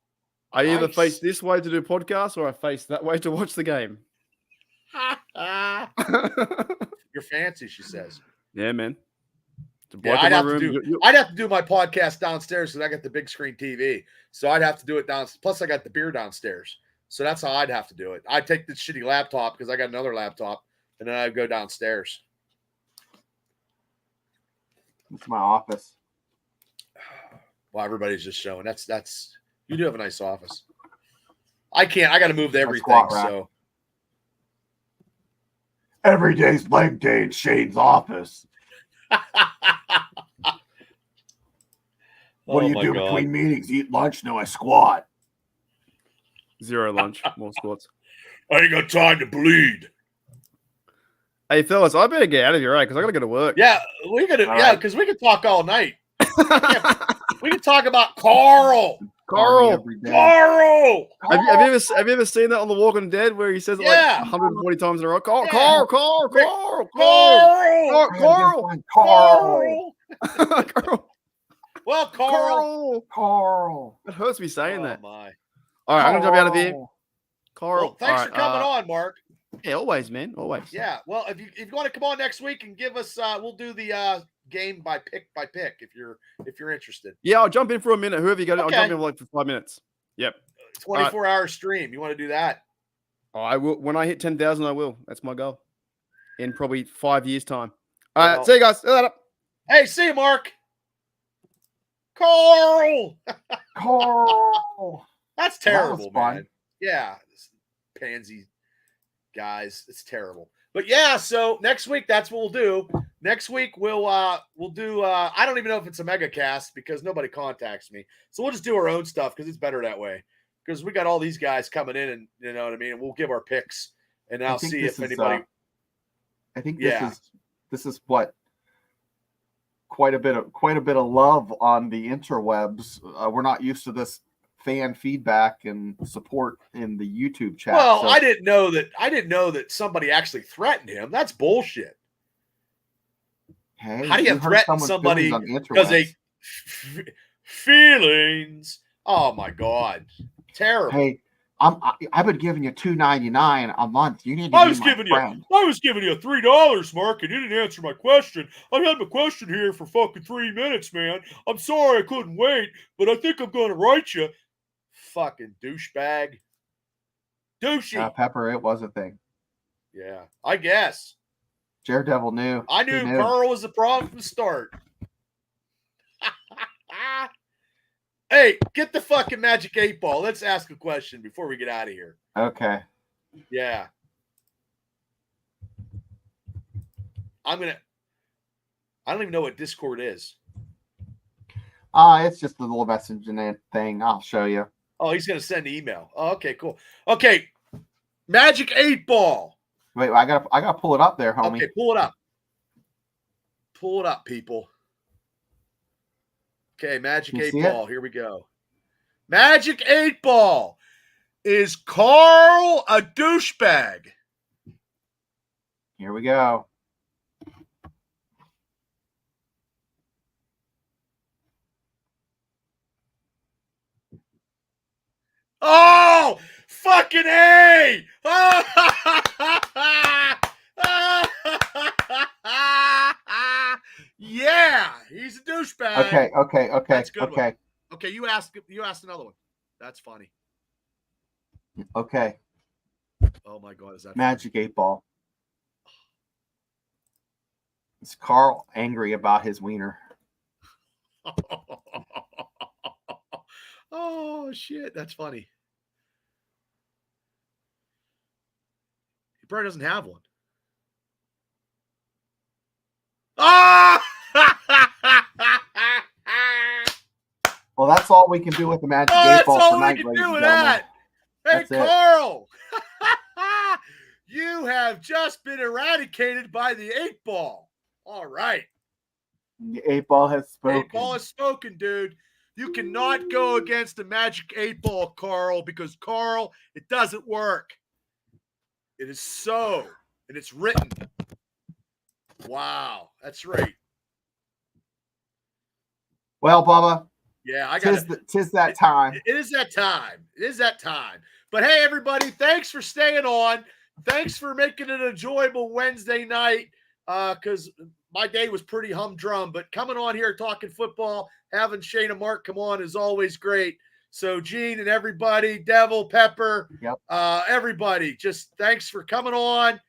I either face this way to do podcasts or I face that way to watch the game. You're fancy, she says. Yeah, man. Yeah, I'd have to do my podcast downstairs because I got the big screen TV. So I'd have to do it downstairs. Plus, I got the beer downstairs. So that's how I'd have to do it. I'd take the shitty laptop because I got another laptop, and then I'd go downstairs. It's my office. Well, everybody's just showing. That's you do have a nice office. I can't. I got to move to everything. So every day's leg day in Shane's office. What do you do between meetings? Eat lunch? No, I squat. 0 lunch, more squats. I ain't got time to bleed. Hey, fellas, I better get out of here, right? Because I got to go to work. Yeah, we got to. Yeah, because we could talk all night. We can talk about Carl. Carl. Have you ever seen that on The Walking Dead where he says it like 140 times in a row? Carl. Well, Carl. It hurts me saying that. My. All right, I'm gonna jump out of here. Carl. Well, thanks for coming on, Mark. Yeah, always, man. Always. Yeah. Well, if you want to come on next week and give us, we'll do the game by pick if you're interested. Yeah, I'll jump in for a minute. Whoever you got, I'll Okay. jump in for like for 5 minutes. Yep. 24-hour stream. You want to do that? Oh, I will. When I hit 10,000, I will. That's my goal. In probably 5 years' time. All right. See you guys. See you later. Hey, see you, Mark. Carl. Carl. That's terrible, That was man. Yeah. Pansy guys. It's terrible. But yeah, so next week, that's what we'll do. Next week, we'll do, I don't even know if it's a mega cast because nobody contacts me. So we'll just do our own stuff because it's better that way. Because we got all these guys coming in and, you know what I mean? And we'll give our picks and I'll see if anybody. I think this is what quite a bit of love on the interwebs. We're not used to this fan feedback and support in the YouTube chat. Well, so. I didn't know that somebody actually threatened him. That's bullshit. Hey, how do you threaten somebody because they feelings? Oh my God, terrible. Hey, I've been giving you $2.99 a month. You need to. I was giving you $3, Mark, and you didn't answer my question. I had my question here for fucking 3 minutes, man. I'm sorry I couldn't wait, but I think I'm gonna write you. Fucking douchebag. Douchey. Pepper, it was a thing. Yeah, I guess. Daredevil knew. I knew Carl was the problem from the start. Hey, get the fucking Magic 8 Ball. Let's ask a question before we get out of here. Okay. Yeah. I don't even know what Discord is. It's just a little messaging thing. I'll show you. Oh, he's going to send an email. Oh, okay, cool. Okay. Magic 8 Ball. Wait, I gotta pull it up there, homie. Okay, pull it up. Pull it up, people. Okay, Magic 8 Ball. Here we go. Magic 8 Ball. Is Carl a douchebag? Here we go. Oh, fucking A! Yeah, he's a douchebag. Okay. That's a good okay. One. Okay, you asked another one. That's funny. Okay. Oh my God, is that Magic 8 Ball? Is Carl angry about his wiener? Oh shit, that's funny. He probably doesn't have one. Ah! Well, that's all we can do with the Magic 8 Ball tonight. That's all we can do with that. Hey, Carl, you have just been eradicated by the 8 Ball. All right. The 8 Ball has spoken. 8 Ball has spoken, dude. You cannot go against the Magic 8 Ball, Carl, because, Carl, it doesn't work. It is so, and it's written. Wow, that's right. Well, Bubba. Yeah, I got tis that time. It is that time. It is that time. But hey, everybody, thanks for staying on. Thanks for making it an enjoyable Wednesday night. Because my day was pretty humdrum. But coming on here talking football, having Shane and Mark come on is always great. So Gene and everybody, Devil, Pepper, everybody, just thanks for coming on.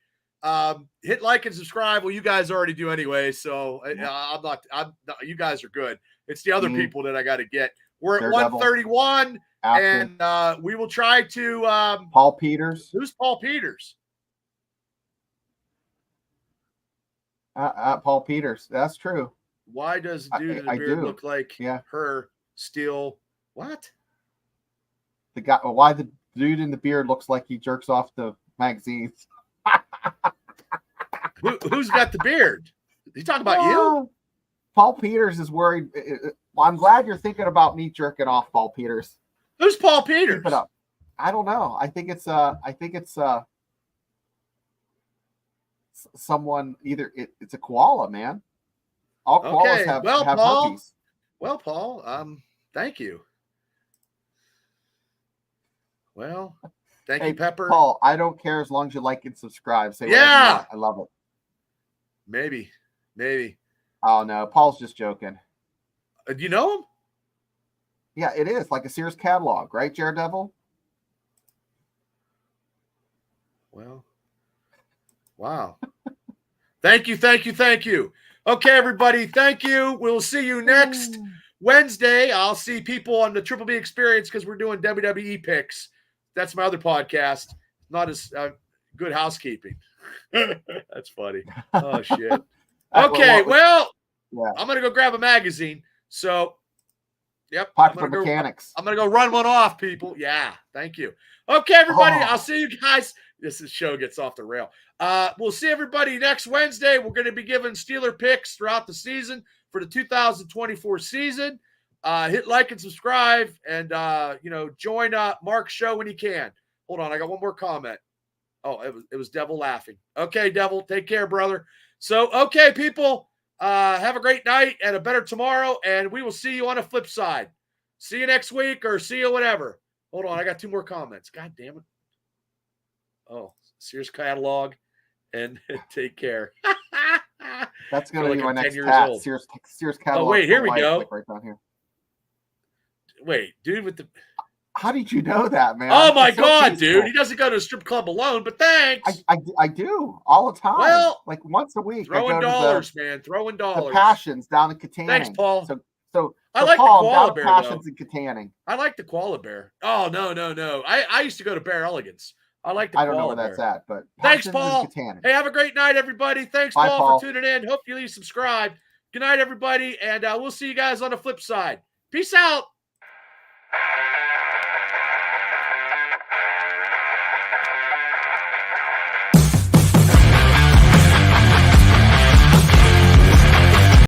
Hit like and subscribe. Well, you guys already do anyway. So you guys are good. It's the other people that I got to get. We're at 131, and we will try to. Paul Peters. Who's Paul Peters? Paul Peters. That's true. Why does the dude in the beard look like her steal? What? The guy. Why the dude in the beard looks like he jerks off the magazines? Who's got the beard? You talking about you? Paul Peters is worried. I'm glad you're thinking about me jerking off, Paul Peters. Who's Paul Peters? Keep it up. I don't know. I think it's someone. Either it's a koala, man. All koalas have Paul, herpes. Well, Paul, thank you. Well, Thank Hey, you, Pepper. Paul, I don't care as long as you like and subscribe. Say whatever you Yeah. want. I love it. Maybe. Oh no, Paul's just joking. Do you know him? Yeah, it is like a Sears catalog, right, Jared Devil? Well, wow. Thank you. Okay, everybody. Thank you. We'll see you next Wednesday. I'll see people on the Triple B Experience because we're doing WWE picks. That's my other podcast. Not as good housekeeping. That's funny. Oh, shit. Okay, well, yeah. I'm going to go grab a magazine. So, yep. Pocketbook Mechanics. I'm going to go run one off, people. Yeah, thank you. Okay, everybody. I'll see you guys. This show gets off the rail. We'll see everybody next Wednesday. We're going to be giving Steeler picks throughout the season for the 2024 season. Hit like and subscribe and, join Mark's show when you can. Hold on. I got one more comment. Oh, it was Devil laughing. Okay, Devil, take care, brother. So, okay, people, have a great night and a better tomorrow, and we will see you on the flip side. See you next week or see you whatever. Hold on, I got 2 more comments. God damn it. Oh, Sears catalog, and take care. That's going to be my like next tat. Sears catalog. Oh, wait, here we go. Like right down here. Wait, dude with the... How did you know that, man? Oh, my God, dude. He doesn't go to a strip club alone, but thanks. I do all the time. Well, like once a week. Throwing dollars, man. Throwing dollars. The Passions down in Katanning. Thanks, Paul. So I like Paul, the Koala down Bear, Passions though. in Katanning. I like the Koala Bear. Oh, no. I used to go to Bear Elegance. I like the Koala Bear. I don't know where that's at, but thanks, Paul. Hey, have a great night, everybody. Thanks, Bye, Paul, for tuning in. Hopefully you subscribe. Good night, everybody, and we'll see you guys on the flip side. Peace out.